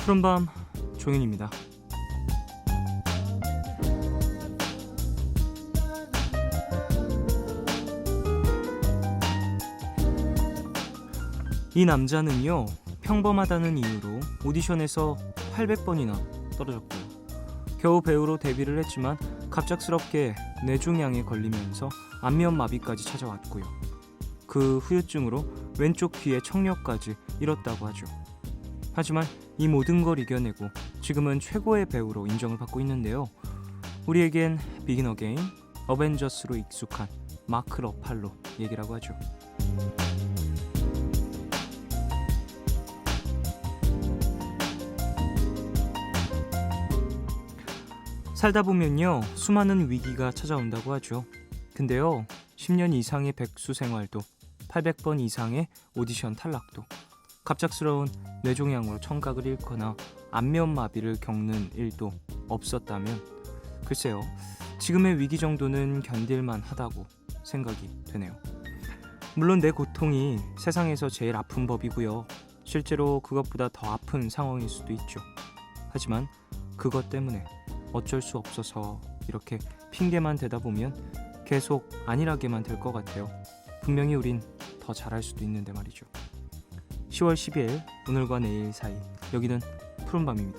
푸른밤 종윤입니다. 이 남자는요, 평범하다는 이유로 오디션에서 800번이나 떨어졌고요. 겨우 배우로 데뷔를 했지만 갑작스럽게 뇌종양에 걸리면서 안면마비까지 찾아왔고요. 그 후유증으로 왼쪽 귀의 청력까지 잃었다고 하죠. 하지만 이 모든 걸 이겨내고 지금은 최고의 배우로 인정을 받고 있는데요. 우리에겐 비긴 어게인, 어벤져스로 익숙한 마크 러팔로 얘기라고 하죠. 살다 보면요, 수많은 위기가 찾아온다고 하죠. 근데요, 10년 이상의 백수 생활도, 800번 이상의 오디션 탈락도, 갑작스러운 뇌종양으로 청각을 잃거나 안면마비를 겪는 일도 없었다면 글쎄요, 지금의 위기 정도는 견딜만 하다고 생각이 되네요. 물론 내 고통이 세상에서 제일 아픈 법이고요. 실제로 그것보다 더 아픈 상황일 수도 있죠. 하지만 그것 때문에 어쩔 수 없어서 이렇게 핑계만 대다 보면 계속 안일하게만 될 것 같아요. 분명히 우린 더 잘할 수도 있는데 말이죠. 10월 12일 오늘과 내일 사이, 여기는 푸른밤입니다.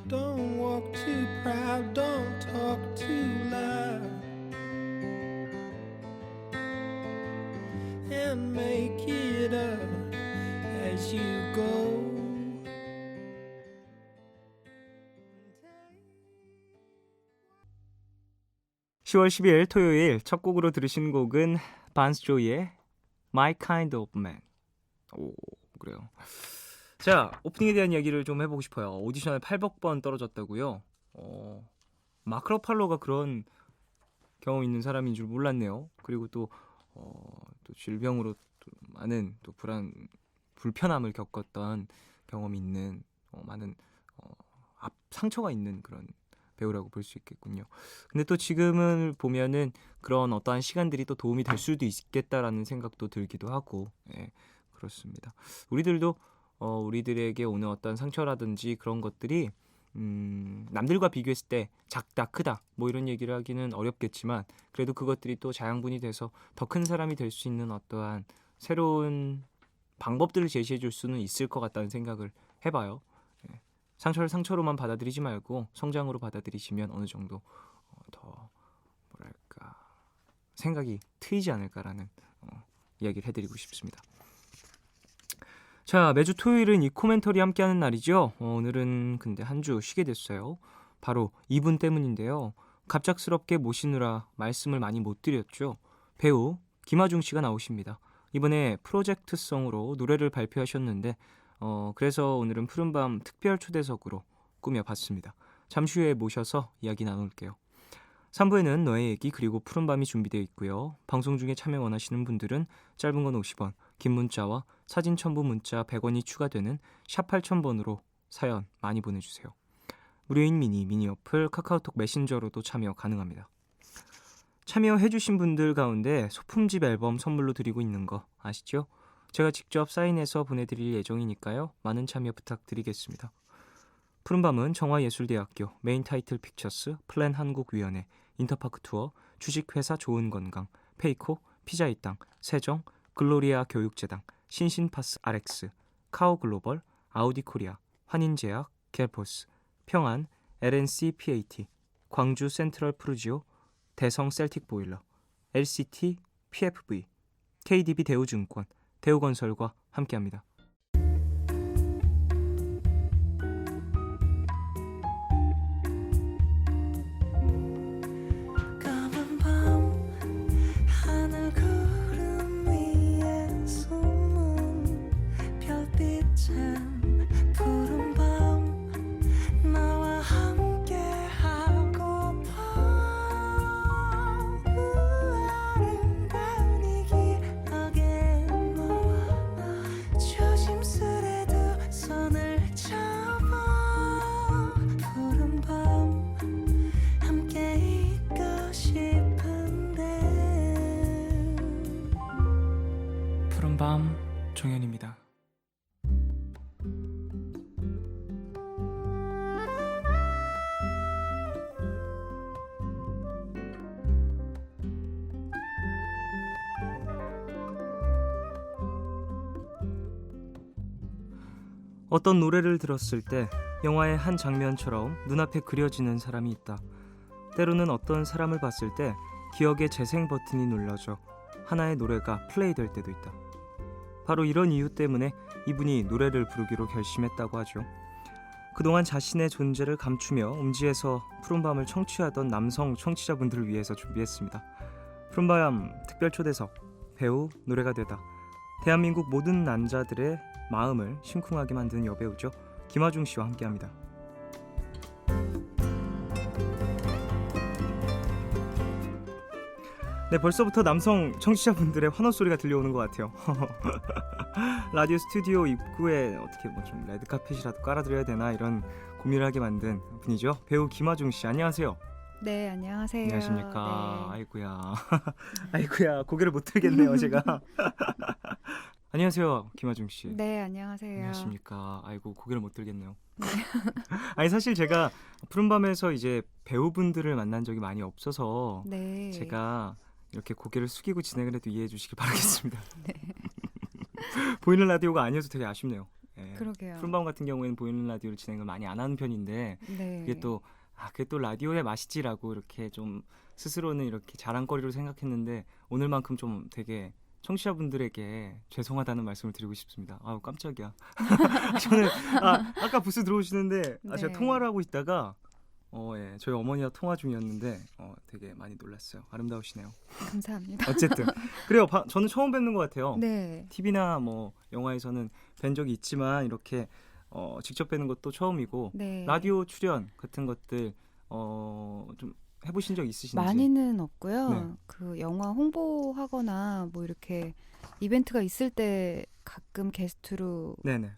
Don't walk too proud, don't talk too loud, and make it up as you go. 10월 12일 토요일 첫 곡으로 들으신 곡은 반스 조이의 My Kind of Man. 오, 그래요. 자, 오프닝에 대한 이야기를 좀 해보고 싶어요. 오디션에 800번 떨어졌다고요? 마크 러팔로가 그런 경험 있는 사람인 줄 몰랐네요. 그리고 또 질병으로 또 많은 또 불편함을 겪었던 경험이 있는 많은 상처가 있는 그런 배우라고 볼 수 있겠군요. 근데 또 지금을 보면은 그런 어떠한 시간들이 또 도움이 될 수도 있겠다라는 생각도 들기도 하고, 예, 그렇습니다. 우리들도 우리들에게 오는 어떤 상처라든지 그런 것들이 남들과 비교했을 때 작다 크다 뭐 이런 얘기를 하기는 어렵겠지만, 그래도 그것들이 또 자양분이 돼서 더 큰 사람이 될 수 있는 어떠한 새로운 방법들을 제시해 줄 수는 있을 것 같다는 생각을 해봐요. 예. 상처를 상처로만 받아들이지 말고 성장으로 받아들이시면 어느 정도 더 뭐랄까 생각이 트이지 않을까라는 이야기를 해드리고 싶습니다. 자, 매주 토요일은 이 코멘터리 함께하는 날이죠. 오늘은 근데 한 주 쉬게 됐어요. 바로 이분 때문인데요. 갑작스럽게 모시느라 말씀을 많이 못 드렸죠. 배우 김하중 씨가 나오십니다. 이번에 프로젝트성으로 노래를 발표하셨는데 그래서 오늘은 푸른밤 특별 초대석으로 꾸며봤습니다. 잠시 후에 모셔서 이야기 나눌게요. 3부에는 너의 얘기 그리고 푸른밤이 준비되어 있고요. 방송 중에 참여 원하시는 분들은 짧은 건 50원, 긴 문자와 사진 첨부 문자 100원이 추가되는 샵 8000번으로 사연 많이 보내주세요. 무료인 미니 어플 카카오톡 메신저로도 참여 가능합니다. 참여해주신 분들 가운데 소품집 앨범 선물로 드리고 있는 거 아시죠? 제가 직접 사인해서 보내드릴 예정이니까요. 많은 참여 부탁드리겠습니다. 푸른밤은 정화예술대학교, 메인타이틀 픽처스, 플랜 한국위원회, 인터파크 투어, 주식회사 좋은건강, 페이코, 피자의 땅, 세정, 글로리아 교육재단, 신신파스 RX, 카오글로벌, 아우디코리아, 환인제약, 겔포스, 평안, LNC PAT, 광주 센트럴 푸르지오, 대성 셀틱 보일러, LCT PFV, KDB 대우증권, 대우건설과 함께합니다. 까만 밤 하늘 구름 위에 숨은 별빛은 푸른 밤 나와 함께 푸른밤 종현입니다. 어떤 노래를 들었을 때 영화의 한 장면처럼 눈앞에 그려지는 사람이 있다. 때로는 어떤 사람을 봤을 때 기억의 재생 버튼이 눌러져 하나의 노래가 플레이될 때도 있다. 바로 이런 이유 때문에 이분이 노래를 부르기로 결심했다고 하죠. 그동안 자신의 존재를 감추며 음지에서 푸른밤을 청취하던 남성 청취자분들을 위해서 준비했습니다. 푸른밤 특별초대석, 배우, 노래가 되다. 대한민국 모든 남자들의 마음을 심쿵하게 만드는 여배우죠. 김아중 씨와 함께합니다. 네, 벌써부터 남성 청취자분들의 환호 소리가 들려오는 것 같아요. 라디오 스튜디오 입구에 어떻게 뭐 좀 레드 카펫이라도 깔아드려야 되나 이런 고민을 하게 만든 분이죠. 배우 김아중 씨, 안녕하세요. 네, 안녕하세요. 안녕하십니까. 네. 아이고야, 아이고야, 고개를 못 들겠네요, 제가. 안녕하세요, 김아중 씨. 네, 안녕하세요. 안녕하십니까. 아이고, 고개를 못 들겠네요. 아니, 사실 제가 푸른밤에서 이제 배우분들을 만난 적이 많이 없어서 네. 제가 이렇게 고개를 숙이고 진행을 해도 이해해 주시기 바라겠습니다. 네. 보이는 라디오가 아니어서 되게 아쉽네요. 예. 그러게요. 푸른밤 같은 경우에는 보이는 라디오를 진행을 많이 안 하는 편인데 네. 그게 또 라디오의 맛이지라고 이렇게 좀 스스로는 이렇게 자랑거리로 생각했는데 오늘만큼 좀 되게 청취자분들에게 죄송하다는 말씀을 드리고 싶습니다. 아우 깜짝이야. 저는 아까 부스 들어오시는데 제가 네. 통화를 하고 있다가 예, 저희 어머니와 통화 중이었는데 되게 많이 놀랐어요. 아름다우시네요. 감사합니다. 어쨌든 그래요. 저는 처음 뵙는 것 같아요. 네. TV나 뭐 영화에서는 뵌 적이 있지만 이렇게 직접 뵈는 것도 처음이고 네. 라디오 출연 같은 것들 좀 해보신 적 있으신지? 많이는 없고요. 네. 그 영화 홍보하거나 뭐 이렇게 이벤트가 있을 때 가끔 게스트로 네네.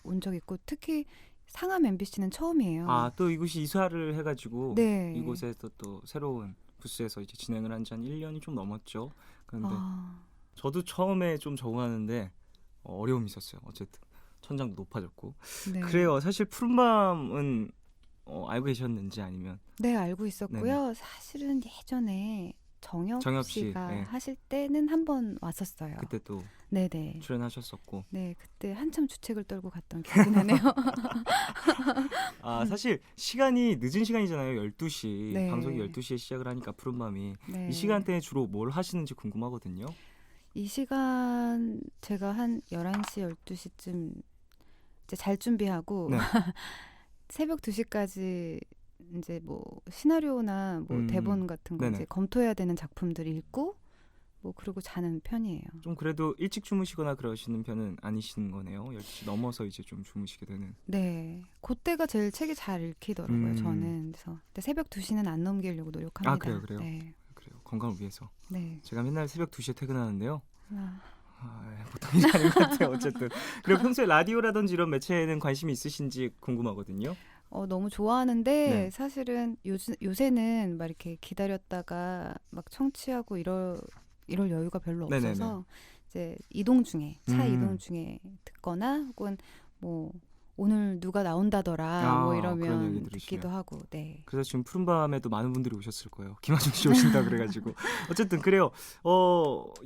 온 적 있고 특히 상암 MBC는 처음이에요. 또 이곳이 이사를 해가지고 네. 이곳에서 또 새로운 부스에서 이제 진행을 한 지 한 1년이 좀 넘었죠. 그런데 저도 처음에 좀 적응하는데 어려움이 있었어요. 어쨌든 천장도 높아졌고. 네. 그래요. 사실 푸른밤은 알고 계셨는지 아니면 네, 알고 있었고요. 사실은 예전에 정엽 정엽 씨, 씨가 네. 하실 때는 한 번 왔었어요. 그때 또 네네. 출연하셨었고. 네, 그때 한참 주책을 떨고 갔던 기억이 나네요. 사실 시간이 늦은 시간이잖아요. 12시. 네. 방송이 12시에 시작을 하니까 푸른밤이. 네. 이 시간대에 주로 뭘 하시는지 궁금하거든요. 이 시간 제가 한 11시, 12시쯤 이제 잘 준비하고 네. 새벽 2시까지 이제 뭐 시나리오나 뭐 대본 같은 거 네네. 이제 검토해야 되는 작품들 읽고 뭐 그러고 자는 편이에요. 좀 그래도 일찍 주무시거나 그러시는 편은 아니신 거네요. 12시 넘어서 이제 좀 주무시게 되는. 네. 그때가 제일 책이 잘 읽히더라고요, 저는. 그래서 근데 새벽 2시는 안 넘기려고 노력합니다. 그래요? 네. 그래요. 건강을 위해서. 네. 제가 맨날 새벽 2시에 퇴근하는데요. 아, 보통 일이 아닌 것 같아요. 어쨌든. 그리고 평소에 라디오라든지 이런 매체에는 관심이 있으신지 궁금하거든요. 너무 좋아하는데 네. 사실은 요새는 막 이렇게 기다렸다가 막 청취하고 이럴 여유가 별로 네네네. 없어서 이제 이동 중에 차 음. 이동 중에 듣거나 혹은 뭐 오늘 누가 나온다더라 뭐 그런 얘기 이러면 들으시면. 듣기도 하고. 네. 그래서 지금 푸른밤에도 많은 분들이 오셨을 거예요. 김아중 씨 오신다 그래가지고. 어쨌든 그래요.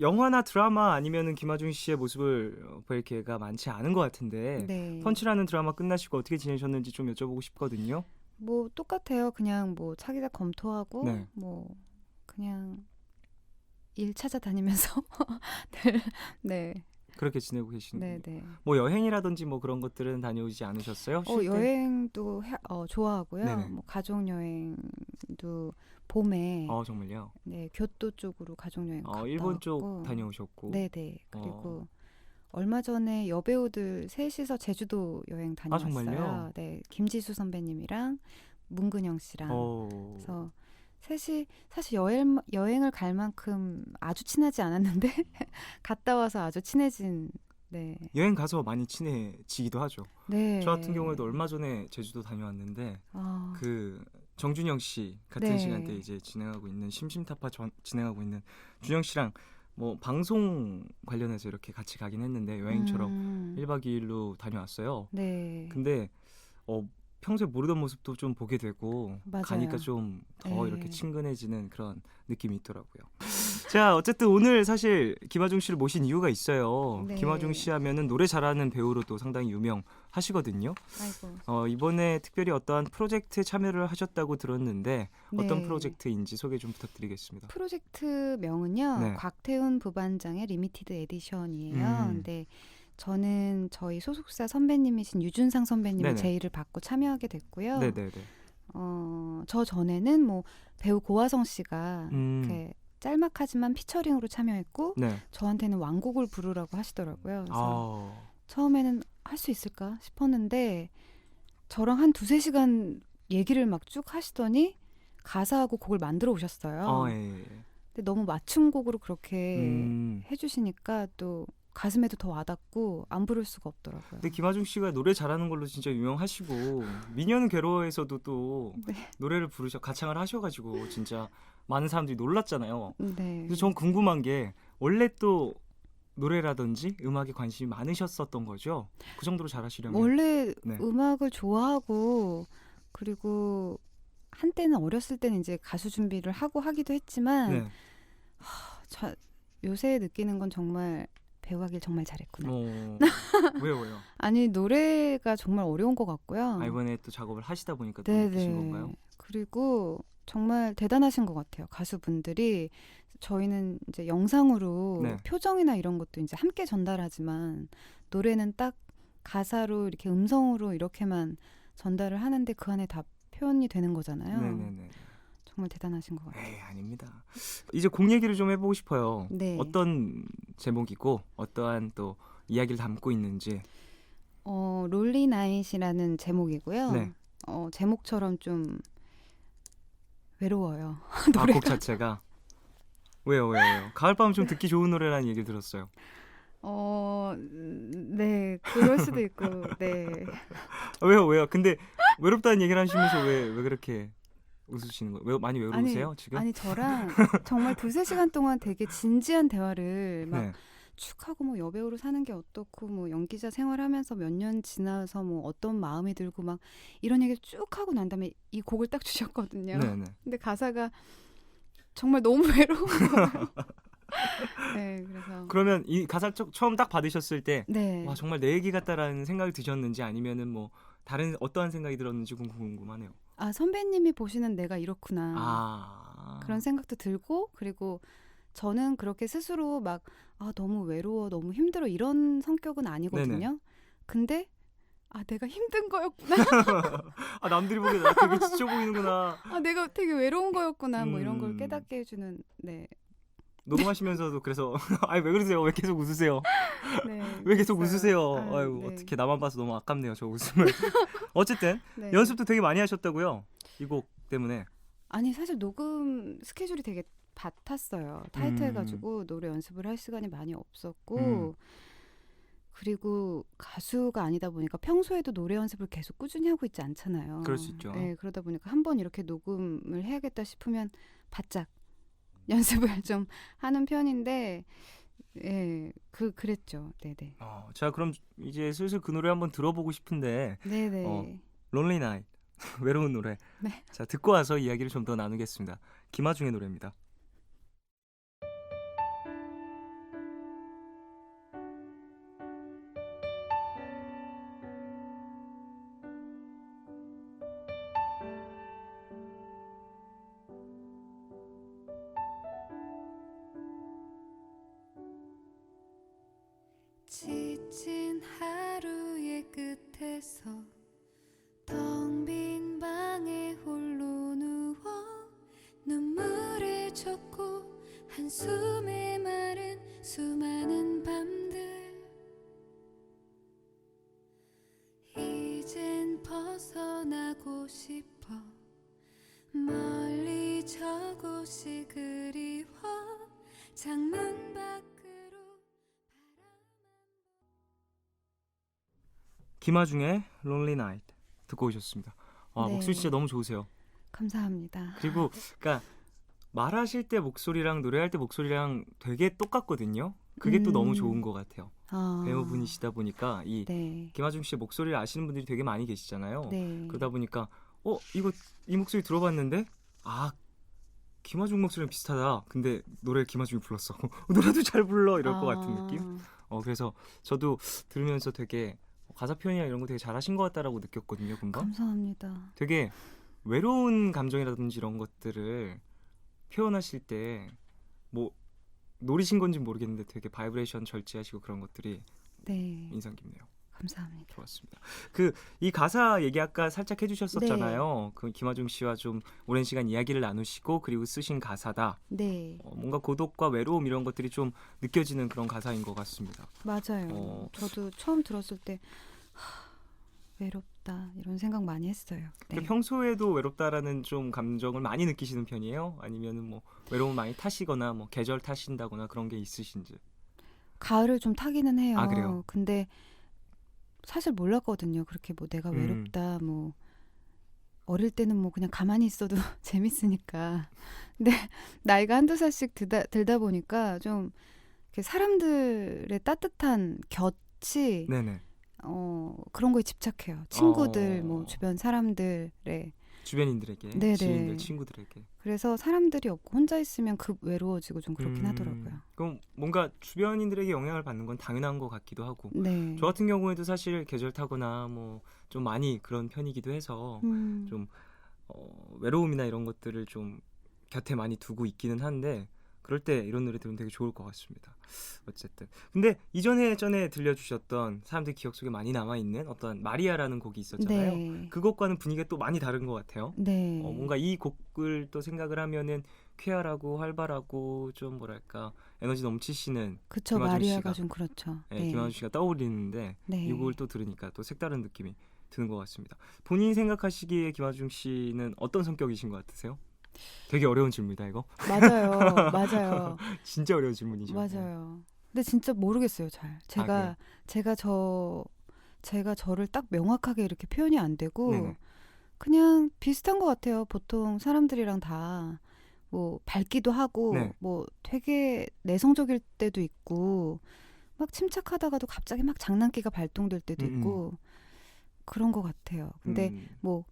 영화나 드라마 아니면은 김아중 씨의 모습을 볼 기회가 많지 않은 것 같은데 네. 펀치라는 드라마 끝나시고 어떻게 지내셨는지 좀 여쭤보고 싶거든요. 뭐 똑같아요. 그냥 뭐 차기작 검토하고 네. 뭐 그냥 일 찾아다니면서 네. 그렇게 지내고 계시는 네, 거예요. 네. 뭐 여행이라든지 뭐 그런 것들은 다녀오지 않으셨어요? 쉴 때? 여행도 좋아하고요. 네네. 뭐 가족 여행도 봄에 정말요? 네, 교토 쪽으로 가족 여행 갔다 일본 쪽 왔고. 다녀오셨고. 네, 네. 그리고 얼마 전에 여배우들 셋이서 제주도 여행 다녀왔어요. 정말요? 네, 김지수 선배님이랑 문근영 씨랑. 어, 그래서 셋이 사실 여행을 갈 만큼 아주 친하지 않았는데 갔다 와서 아주 친해진. 네. 여행 가서 많이 친해지기도 하죠. 네. 저 같은 경우에도 얼마 전에 제주도 다녀왔는데 그 정준영 씨 같은 네. 시간대에 이제 진행하고 있는 심심타파 진행하고 있는 준영 씨랑 뭐 방송 관련해서 이렇게 같이 가긴 했는데 여행처럼 음. 1박 2일로 다녀왔어요. 네. 근데 평소에 모르던 모습도 좀 보게 되고 맞아요. 가니까 좀 더 이렇게 네. 친근해지는 그런 느낌이 있더라고요. 자, 어쨌든 오늘 사실 김하중 씨를 모신 이유가 있어요. 네. 김하중 씨 하면은 노래 잘하는 배우로도 상당히 유명하시거든요. 아이고. 이번에 특별히 어떠한 프로젝트에 참여를 하셨다고 들었는데 어떤 네. 프로젝트인지 소개 좀 부탁드리겠습니다. 프로젝트 명은요. 네. 곽태훈 부반장의 리미티드 에디션이에요. 음. 근데 저는 저희 소속사 선배님이신 유준상 선배님의 네네. 제의를 받고 참여하게 됐고요. 네네네. 저 전에는 뭐 배우 고화성 씨가 이렇게 짤막하지만 피처링으로 참여했고 네. 저한테는 완곡을 부르라고 하시더라고요. 그래서 아, 처음에는 할 수 있을까 싶었는데 저랑 한 2-3시간 얘기를 막 쭉 하시더니 가사하고 곡을 만들어 오셨어요. 예, 예. 근데 너무 맞춤곡으로 그렇게 음. 해주시니까 또 가슴에도 더 와닿고 안 부를 수가 없더라고요. 근데 김하중 씨가 노래 잘하는 걸로 진짜 유명하시고 미녀는 괴로워에서도 또 네. 노래를 가창을 하셔가지고 진짜 많은 사람들이 놀랐잖아요. 네. 그래서 전 궁금한 게 원래 또 노래라든지 음악에 관심이 많으셨었던 거죠? 그 정도로 잘하시려면. 원래 네. 음악을 좋아하고 그리고 한때는 어렸을 때는 이제 가수 준비를 하고 하기도 했지만 네. 요새 느끼는 건 정말 배우하길 정말 잘했구나. 왜요? 아니 노래가 정말 어려운 것 같고요. 이번에 또 작업을 하시다 보니까 또 네네. 느끼신 건가요? 그리고 정말 대단하신 것 같아요. 가수분들이 저희는 이제 영상으로 네. 표정이나 이런 것도 이제 함께 전달하지만 노래는 딱 가사로 이렇게 음성으로 이렇게만 전달을 하는데 그 안에 다 표현이 되는 거잖아요. 네네네. 정말 대단하신 것 같아요. 에이, 아닙니다. 이제 곡 얘기를 좀 해보고 싶어요. 네. 어떤 제목이고 어떠한 또 이야기를 담고 있는지. 롤리 나잇이라는 제목이고요. 네. 제목처럼 좀 외로워요. 곡 자체가. 왜요? 가을밤 좀 듣기 좋은 노래라는 얘기 들었어요. 네, 그럴 수도 있고, 네. 왜요? 근데 외롭다는 얘기를 하시면서 왜 그렇게 웃으시는 거예요? 많이 외로우세요 지금? 아니 저랑 정말 2-3시간 동안 되게 진지한 대화를 막 네. 쭉 하고 뭐 여배우로 사는 게 어떻고 뭐 연기자 생활하면서 몇 년 지나서 뭐 어떤 마음이 들고 막 이런 얘기를 쭉 하고 난 다음에 이 곡을 딱 주셨거든요. 네네. 근데 가사가 정말 너무 외로운 거예요. 네, 그래서 그러면 이 가사 처음 딱 받으셨을 때 네. 와, 정말 내 얘기 같다라는 생각이 드셨는지 아니면은 뭐 다른 어떠한 생각이 들었는지 궁금하네요. 아, 선배님이 보시는 내가 이렇구나. 아. 그런 생각도 들고 그리고 저는 그렇게 스스로 막 너무 외로워 너무 힘들어 이런 성격은 아니거든요. 네네. 근데 내가 힘든 거였구나. 남들이 보기에 나 되게 지쳐 보이는구나. 내가 되게 외로운 거였구나. 뭐 이런 걸 음. 깨닫게 해주는 네. 녹음하시면서도 그래서 왜 그러세요? 왜 계속 웃으세요? 네, 왜 계속 있어요. 웃으세요? 아유, 네. 어떻게 나만 봐서 너무 아깝네요, 저 웃음을. 어쨌든 네. 연습도 되게 많이 하셨다고요. 이 곡 때문에. 아니 사실 녹음 스케줄이 되게 바탔어요. 타이트해가지고 노래 연습을 할 시간이 많이 없었고 그리고 가수가 아니다 보니까 평소에도 노래 연습을 계속 꾸준히 하고 있지 않잖아요. 그럴 수 있죠. 네, 그러다 보니까 한번 이렇게 녹음을 해야겠다 싶으면 바짝 연습을 좀 하는 편인데 그랬죠. 네네. 자, 그럼 이제 슬슬 그 노래 한번 들어보고 싶은데 네네. Lonely Night 외로운 노래. 네. 자, 듣고 와서 이야기를 좀 더 나누겠습니다. 김하중의 노래입니다. 지친 하루의 끝에서 텅 빈 방에 홀로 누워 눈물을 젖고 한숨에 마른 수많은 밤들 이젠 벗어나고 싶어 멀리 저곳이 그리워 창문 밖으로 김하중의 Lonely Night 듣고 오셨습니다. 네. 목소리 진짜 너무 좋으세요. 감사합니다. 그리고 그러니까 말하실 때 목소리랑 노래할 때 목소리랑 되게 똑같거든요. 그게 또 너무 좋은 것 같아요. 배우분이시다 보니까 이 네. 김하중 씨의 목소리를 아시는 분들이 되게 많이 계시잖아요. 네. 그러다 보니까 이 목소리 들어봤는데 김하중 목소리랑 비슷하다. 근데 노래 김하중이 불렀어. 노래도 잘 불러 이럴 것 같은 느낌. 그래서 저도 들으면서 되게 가사 표현이나 이런 거 되게 잘하신 것 같다라고 느꼈거든요. 금방. 감사합니다. 되게 외로운 감정이라든지 이런 것들을 표현하실 때 뭐 노리신 건지 모르겠는데 되게 바이브레이션 절제하시고 그런 것들이 네. 인상 깊네요. 감사합니다. 좋았습니다. 이 가사 얘기 아까 살짝 해주셨었잖아요. 그 김하중 씨와 좀 오랜 시간 이야기를 나누시고 그리고 쓰신 가사다. 네. 뭔가 고독과 외로움 이런 것들이 좀 느껴지는 그런 가사인 것 같습니다. 맞아요. 저도 처음 들었을 때 외롭다 이런 생각 많이 했어요. 네. 평소에도 외롭다라는 좀 감정을 많이 느끼시는 편이에요? 아니면은 뭐 외로움 많이 타시거나 뭐 계절 타신다거나 그런 게 있으신지? 가을을 좀 타기는 해요. 아, 그래요? 근데 사실 몰랐거든요. 그렇게 뭐 내가 외롭다 뭐 어릴 때는 뭐 그냥 가만히 있어도 재밌으니까. 근데 나이가 한두 살씩 들다 보니까 좀 이렇게 사람들의 따뜻한 곁이 네네. 그런 거에 집착해요. 친구들, 뭐 주변 사람들의 주변인들에게, 네네. 지인들, 친구들에게. 그래서 사람들이 없고 혼자 있으면 급 외로워지고 좀 그렇긴 하더라고요. 그럼 뭔가 주변인들에게 영향을 받는 건 당연한 것 같기도 하고. 네. 저 같은 경우에도 사실 계절 타거나 뭐 좀 많이 그런 편이기도 해서 좀 외로움이나 이런 것들을 좀 곁에 많이 두고 있기는 한데 그럴 때 이런 노래 들으면 되게 좋을 것 같습니다. 어쨌든 근데 전에 들려주셨던 사람들 기억 속에 많이 남아있는 어떤 마리아라는 곡이 있었잖아요. 네. 그 곡과는 분위기가 또 많이 다른 것 같아요. 네. 뭔가 이 곡을 또 생각을 하면은 쾌활하고 활발하고 좀 뭐랄까 에너지 넘치시는 그쵸. 김하중 마리아가 씨가, 좀 그렇죠. 네, 김하중 씨가 떠오르는데 네. 이 곡을 또 들으니까 또 색다른 느낌이 드는 것 같습니다. 본인이 생각하시기에 김하중 씨는 어떤 성격이신 것 같으세요? 되게 어려운 질문이다 이거. 맞아요. 맞아요. 진짜 어려운 질문이죠. 맞아요. 근데 진짜 모르겠어요. 잘. 그래요? 제가 저를 딱 명확하게 이렇게 표현이 안 되고 네네. 그냥 비슷한 것 같아요. 보통 사람들이랑 다 뭐 밝기도 하고 네. 뭐 되게 내성적일 때도 있고 막 침착하다가도 갑자기 막 장난기가 발동될 때도 있고 그런 것 같아요. 근데 뭐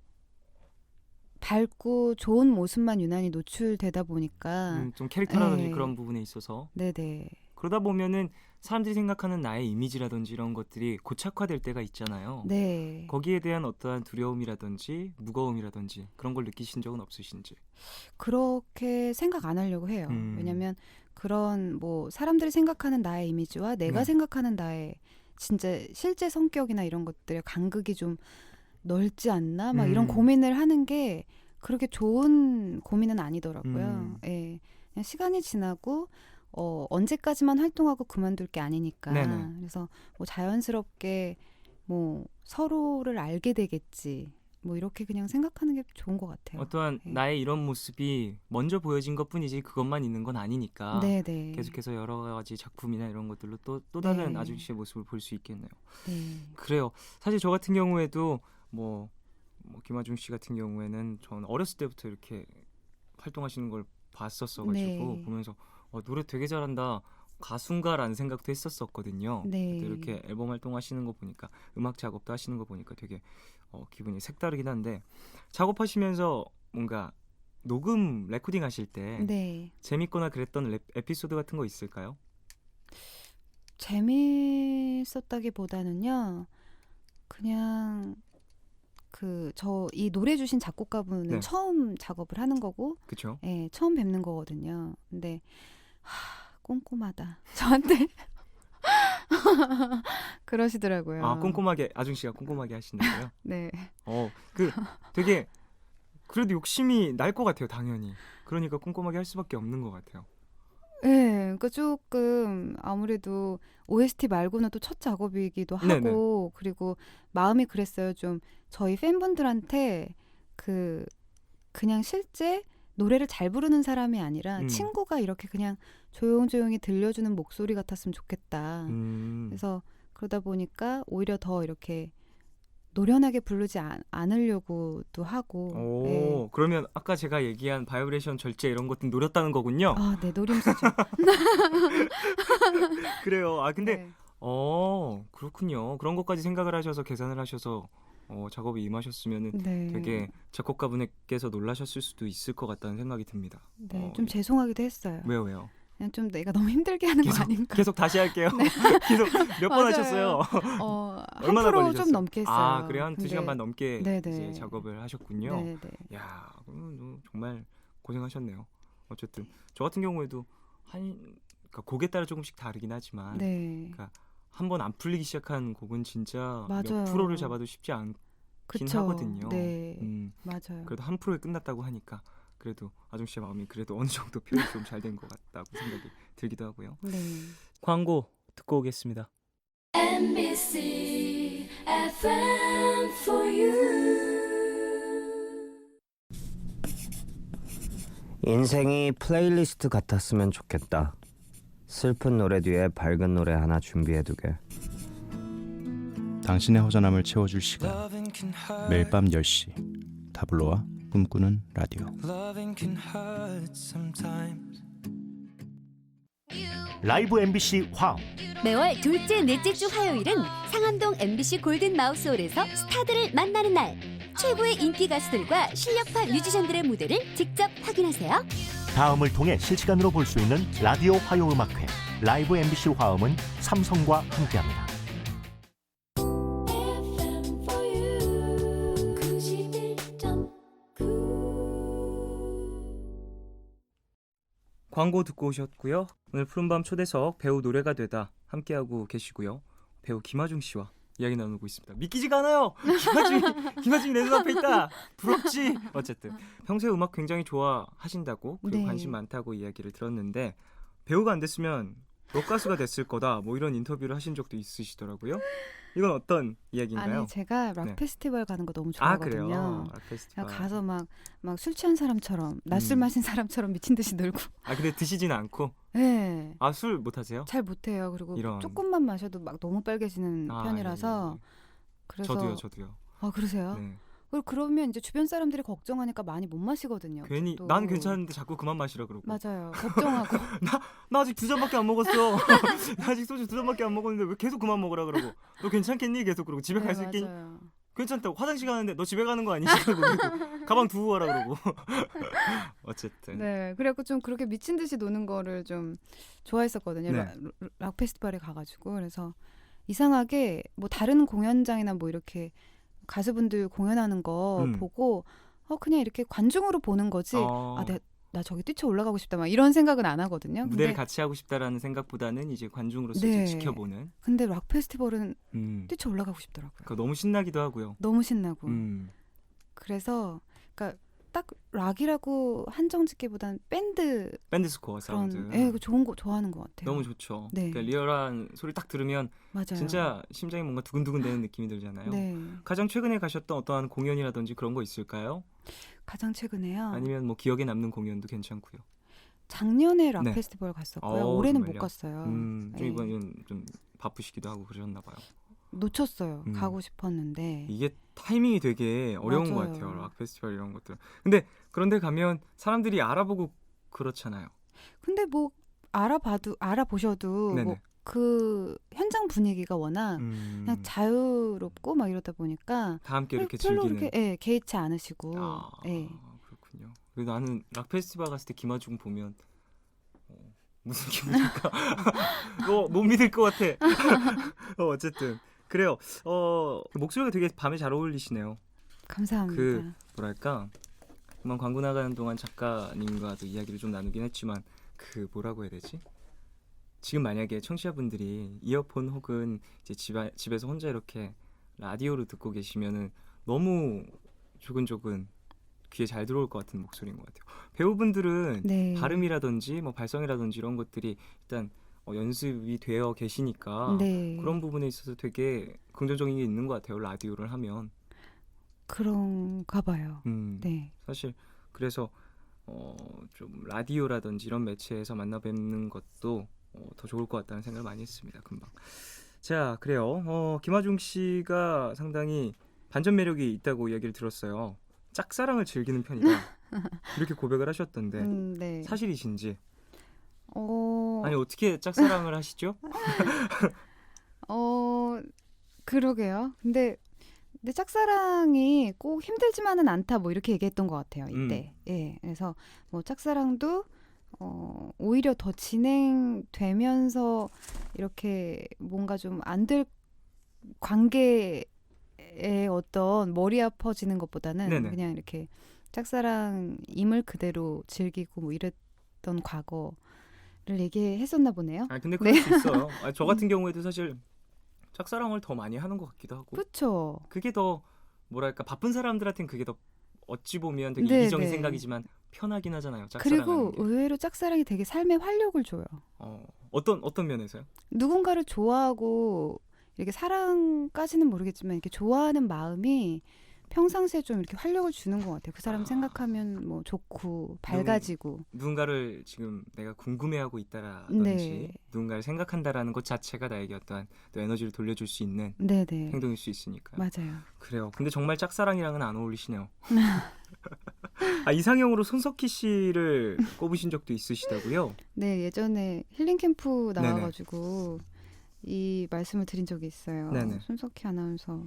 밝고 좋은 모습만 유난히 노출되다 보니까 좀 캐릭터라든지 네. 그런 부분에 있어서 네네. 그러다 보면은 사람들이 생각하는 나의 이미지라든지 이런 것들이 고착화될 때가 있잖아요. 네. 거기에 대한 어떠한 두려움이라든지 무거움이라든지 그런 걸 느끼신 적은 없으신지? 그렇게 생각 안 하려고 해요. 왜냐면 그런 뭐 사람들이 생각하는 나의 이미지와 내가 네. 생각하는 나의 진짜 실제 성격이나 이런 것들의 간극이 좀 넓지 않나? 막 이런 고민을 하는 게 그렇게 좋은 고민은 아니더라고요. 예. 그냥 시간이 지나고 언제까지만 활동하고 그만둘 게 아니니까. 네네. 그래서 뭐 자연스럽게 뭐 서로를 알게 되겠지. 뭐 이렇게 그냥 생각하는 게 좋은 것 같아요. 어떠한 네. 나의 이런 모습이 먼저 보여진 것뿐이지 그것만 있는 건 아니니까 네네. 계속해서 여러 가지 작품이나 이런 것들로 또 다른 네. 아중 씨의 모습을 볼 수 있겠네요. 네. 그래요. 사실 저 같은 경우에도 뭐 김하중 씨 같은 경우에는 저는 어렸을 때부터 이렇게 활동하시는 걸 봤었어가지고 네. 보면서 노래 되게 잘한다. 가수인가라는 생각도 했었거든요. 네. 이렇게 앨범 활동하시는 거 보니까 음악 작업도 하시는 거 보니까 되게 기분이 색다르긴 한데 작업하시면서 뭔가 녹음 레코딩 하실 때 네. 재밌거나 그랬던 에피소드 같은 거 있을까요? 재밌었다기보다는요. 그냥 이 노래 주신 작곡가분은 네. 처음 작업을 하는 거고, 그렇죠. 예, 처음 뵙는 거거든요. 근데 꼼꼼하다. 저한테 그러시더라고요. 꼼꼼하게 아중 씨가 꼼꼼하게 하신다고요? 네. 되게 그래도 욕심이 날 것 같아요, 당연히. 그러니까 꼼꼼하게 할 수밖에 없는 것 같아요. 네, 그러니까 조금 아무래도 OST 말고는 또 첫 작업이기도 하고 네네. 그리고 마음이 그랬어요. 좀 저희 팬분들한테 그냥 실제 노래를 잘 부르는 사람이 아니라 친구가 이렇게 그냥 조용조용히 들려주는 목소리 같았으면 좋겠다. 그래서 그러다 보니까 오히려 더 이렇게 노련하게 부르지 않으려고도 하고. 오, 네. 그러면 아까 제가 얘기한 바이브레이션 절제 이런 것들 노렸다는 거군요. 아, 네, 노림수죠. 그래요. 아 근데 네. 그렇군요. 그런 것까지 생각을 하셔서 계산을 하셔서 작업에 임하셨으면은 네. 되게 작곡가분께서 놀라셨을 수도 있을 것 같다는 생각이 듭니다. 네, 좀 죄송하기도 했어요. 왜요? 그냥 좀 내가 너무 힘들게 하는 거 아닌가. 계속 다시 할게요. 계속 몇 번 맞아요. 하셨어요? 한 얼마나 프로 걸리셨어요? 좀 넘게 했어요. 아, 그래요? 한 근데 2시간 반 넘게 네네. 이제 작업을 하셨군요. 네네. 야, 정말 고생하셨네요. 어쨌든 저 같은 경우에도 그러니까 곡에 따라 조금씩 다르긴 하지만 네. 그러니까 한 번 안 풀리기 시작한 곡은 진짜 몇 맞아요. 프로를 잡아도 쉽지 않긴 그쵸. 하거든요. 네. 맞아요. 그래도 한 프로에 끝났다고 하니까 그래도 아중 씨의 마음이 그래도 어느 정도 표현이 좀 잘 된 것 같다고 생각이 들기도 하고요. 네. 광고 듣고 오겠습니다. NBC FM for you. 인생이 플레이리스트 같았으면 좋겠다. 슬픈 노래 뒤에 밝은 노래 하나 준비해두게. 당신의 허전함을 채워줄 시간, 매일 밤 10시 다블로와 꿈꾸는 라디오. 라이브 MBC 화음. 매월 둘째, 넷째 주 화요일은 상암동 MBC 골든 마우스홀에서 스타들을 만나는 날. 최고의 인기 가수들과 실력파 뮤지션들의 무대를 직접 확인하세요. 다음을 통해 실시간으로 볼 수 있는 라디오 화요음악회 라이브 MBC 화음은 삼성과 함께합니다. FM for you. 91.9. 광고 듣고 오셨고요. 오늘 푸른밤 초대석 배우 노래가 되다 함께하고 계시고요. 배우 김아중 씨와 이야기 나누고 있습니다. 믿기지가 않아요. 김아중이 내 눈앞에 있다. 부럽지. 어쨌든 평소에 음악 굉장히 좋아하신다고 그리고 네. 관심 많다고 이야기를 들었는데 배우가 안 됐으면 록 가수가 됐을 거다. 뭐 이런 인터뷰를 하신 적도 있으시더라고요. 이건 어떤 이야기인가요? 아니, 제가 락 네. 페스티벌 가는 거 너무 아 좋아하거든요. 그래요. 락 페스티벌. 가서 막 술 취한 사람처럼 낮술 마신 사람처럼 미친 듯이 놀고. 아 근데 드시지는 않고. 네. 아 술 못 하세요? 잘 못해요. 그리고 이런. 조금만 마셔도 막 너무 빨개지는 아, 편이라서. 예, 예. 그래서 저도요. 아, 그러세요? 네. 그리고 그러면 이제 주변 사람들이 걱정하니까 많이 못 마시거든요. 괜히 또. 난 괜찮은데 자꾸 그만 마시라 그러고. 맞아요. 걱정하고. 나 아직 2잔밖에 안 먹었어. 나 아직 소주 2잔밖에 안 먹었는데 왜 계속 그만 먹으라 그러고. 너 괜찮겠니? 계속 그러고 집에 갈 수 있겠니? 맞아요. 괜찮다고. 화장실 가는데 너 집에 가는 거 아니지? 그러고 가방 두고 가라 그러고. 어쨌든. 네, 그래갖고 좀 그렇게 미친 듯이 노는 거를 좀 좋아했었거든요. 네. 락 페스티벌에 가가지고. 그래서 이상하게 뭐 다른 공연장이나 뭐 이렇게 가수분들 공연하는 거 보고 그냥 이렇게 관중으로 보는 거지. 나 저기 뛰쳐 올라가고 싶다 막 이런 생각은 안 하거든요. 무대를 같이 하고 싶다라는 생각보다는 이제 관중으로서 네. 이제 지켜보는. 근데 락 페스티벌은 뛰쳐 올라가고 싶더라고요. 그러니까 너무 신나기도 하고요. 너무 신나고. 그래서 그러니까 딱 락이라고 한정짓기보다는 밴드 스코어 사운드. 그 좋은 거 좋아하는 것 같아요. 너무 좋죠. 네. 그러니까 리얼한 소리 딱 들으면 맞아요. 진짜 심장이 뭔가 두근두근되는 느낌이 들잖아요. 네. 가장 최근에 가셨던 어떠한 공연이라든지 그런 거 있을까요? 가장 최근에요. 아니면 뭐 기억에 남는 공연도 괜찮고요. 작년에 락 네. 페스티벌 갔었고요. 올해는 못 정말요? 갔어요. 좀 네. 이번엔 좀 바쁘시기도 하고 그러셨나 봐요. 놓쳤어요. 가고 싶었는데. 이게 타이밍이 되게 어려운 맞아요. 것 같아요. 락 페스티벌 이런 것들. 근데 그런데 가면 사람들이 알아보고 그렇잖아요. 근데 뭐 알아보셔도 네네. 뭐 그 현장 분위기가 워낙 그냥 자유롭고 막 이러다 보니까 다 함께 이렇게 별로 즐기는. 그렇게 개의치 않으시고. 그렇군요. 그리고 나는 락 페스티벌 갔을 때 김아중 보면 무슨 기분일까? 못 믿을 것 같아. 어쨌든 그래요. 목소리가 되게 밤에 잘 어울리시네요. 감사합니다. 뭐랄까 그만 광고 나가는 동안 작가님과도 이야기를 좀 나누긴 했지만 그 뭐라고 해야 되지? 지금 만약에 청취자분들이 이어폰 혹은 이제 집에서 혼자 이렇게 라디오로 듣고 계시면은 너무 조근조근 귀에 잘 들어올 것 같은 목소리인 것 같아요. 배우분들은 네. 발음이라든지 뭐 발성이라든지 이런 것들이 일단 연습이 되어 계시니까 네. 그런 부분에 있어서 되게 긍정적인 게 있는 것 같아요. 라디오를 하면. 그런가 봐요. 네. 사실 그래서 좀 라디오라든지 이런 매체에서 만나 뵙는 것도 더 좋을 것 같다는 생각을 많이 했습니다. 금방. 자, 그래요. 김아중 씨가 상당히 반전 매력이 있다고 이야기를 들었어요. 짝사랑을 즐기는 편이다. 이렇게 고백을 하셨던데 네. 사실이신지. 어, 아니 어떻게 짝사랑을 하시죠? 그러게요. 근데 짝사랑이 꼭 힘들지만은 않다 뭐 이렇게 얘기했던 것 같아요. 이때. 예. 그래서 뭐 짝사랑도 오히려 더 진행되면서 이렇게 뭔가 좀 안 될 관계의 어떤 머리 아파지는 것보다는 네네. 그냥 이렇게 짝사랑임을 그대로 즐기고 뭐 이랬던 과거를 얘기했었나 보네요. 아 근데 그럴 수 있어요. 저 같은 경우에도 사실 짝사랑을 더 많이 하는 것 같기도 하고. 그렇죠. 그게 더 뭐랄까 바쁜 사람들한테는 그게 더 어찌 보면 되게 네, 이기적인 네. 생각이지만 편하긴 하잖아요. 짝사랑하는 그리고 게. 의외로 짝사랑이 되게 삶에 활력을 줘요. 어떤 면에서요? 누군가를 좋아하고 이렇게 사랑까지는 모르겠지만 이렇게 좋아하는 마음이 평상시에 좀 이렇게 활력을 주는 것 같아요. 그 사람 생각하면 뭐 좋고 밝아지고. 누군가를 지금 내가 궁금해하고 있다라든지 네. 누군가를 생각한다라는 것 자체가 나에게 어떠한 또 에너지를 돌려줄 수 있는 네네. 행동일 수 있으니까요. 맞아요. 그래요. 근데 정말 짝사랑이랑은 안 어울리시네요. 이상형으로 손석희 씨를 꼽으신 적도 있으시다고요? 네, 예전에 힐링 캠프 나와가지고 이 말씀을 드린 적이 있어요. 네네. 손석희 아나운서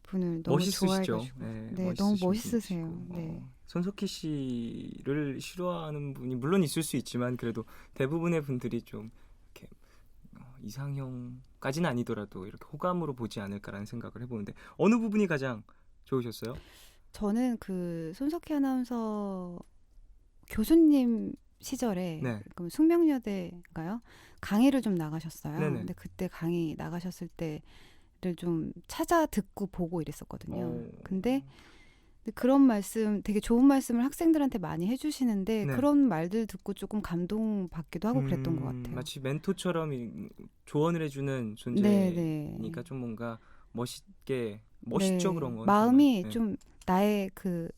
분을 너무 멋있으시죠? 좋아해가지고. 네, 너무 멋있으신 멋있으세요. 분이시고. 네. 손석희 씨를 싫어하는 분이 물론 있을 수 있지만 그래도 대부분의 분들이 좀 이렇게 이상형까지는 아니더라도 이렇게 호감으로 보지 않을까라는 생각을 해보는데 어느 부분이 가장 좋으셨어요? 저는 그 손석희 아나운서 교수님 시절에 네. 그럼 숙명여대인가요? 강의를 좀 나가셨어요. 네네. 근데 그때 강의 나가셨을 때를 좀 찾아 듣고 보고 이랬었거든요. 근데 그런 말씀, 되게 좋은 말씀을 학생들한테 많이 해주시는데 네. 그런 말들 듣고 조금 감동받기도 하고 그랬던 것 같아요. 마치 멘토처럼 조언을 해주는 네, 존재니까 좀 뭔가 멋있죠 네. 그런 건. 마음이 정말. 네. 좀 나의 그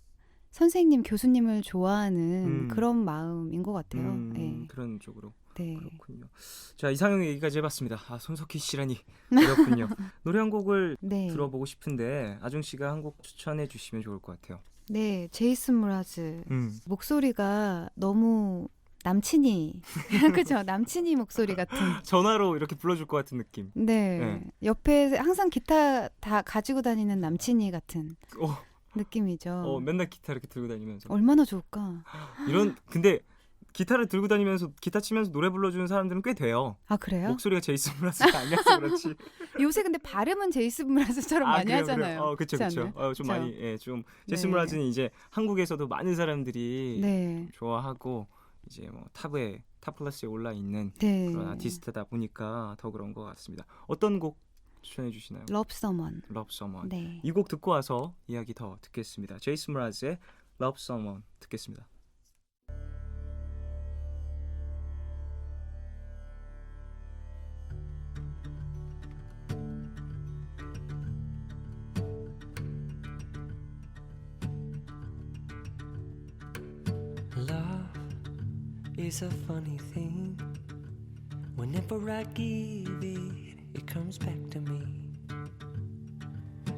선생님, 교수님을 좋아하는 음. 그런 마음인 것 같아요. 네. 그런 쪽으로. 네. 그렇군요. 자, 이상형 얘기까지 해봤습니다. 손석희 씨라니 그렇군요. 노래 한 곡을 네. 들어보고 싶은데 아중 씨가 한 곡 추천해 주시면 좋을 것 같아요. 네, 제이슨 무라즈 목소리가 너무 남친이 그죠? 남친이 목소리 같은. 전화로 이렇게 불러줄 것 같은 느낌. 네. 네. 옆에 항상 기타 다 가지고 다니는 남친이 같은 느낌이죠. 맨날 기타 이렇게 들고 다니면서. 얼마나 좋을까? 근데 기타를 들고 다니면서 기타 치면서 노래 불러주는 사람들은 꽤 돼요. 아, 그래요? 목소리가 제이슨 무라즈가 아니어서 그렇지. 요새 근데 발음은 제이슨 무라즈처럼 많이 그래요, 하잖아요. 그래요. 그렇죠, 그렇지 그렇죠. 않나요? 좀 그쵸? 많이, 좀 제이슨 네. 무라즈는 이제 한국에서도 많은 사람들이 네. 좋아하고 이제 뭐 탑 플러스에 올라 있는 네. 그런 아티스트다 보니까 더 그런 것 같습니다. 어떤 곡 추천해 주시나요? Love Someone. Love Someone. 네. 이 곡 듣고 와서 이야기 더 듣겠습니다. 제이슨 무라즈의 Love Someone 듣겠습니다. Love is a funny thing. Whenever I give it, it comes back to me.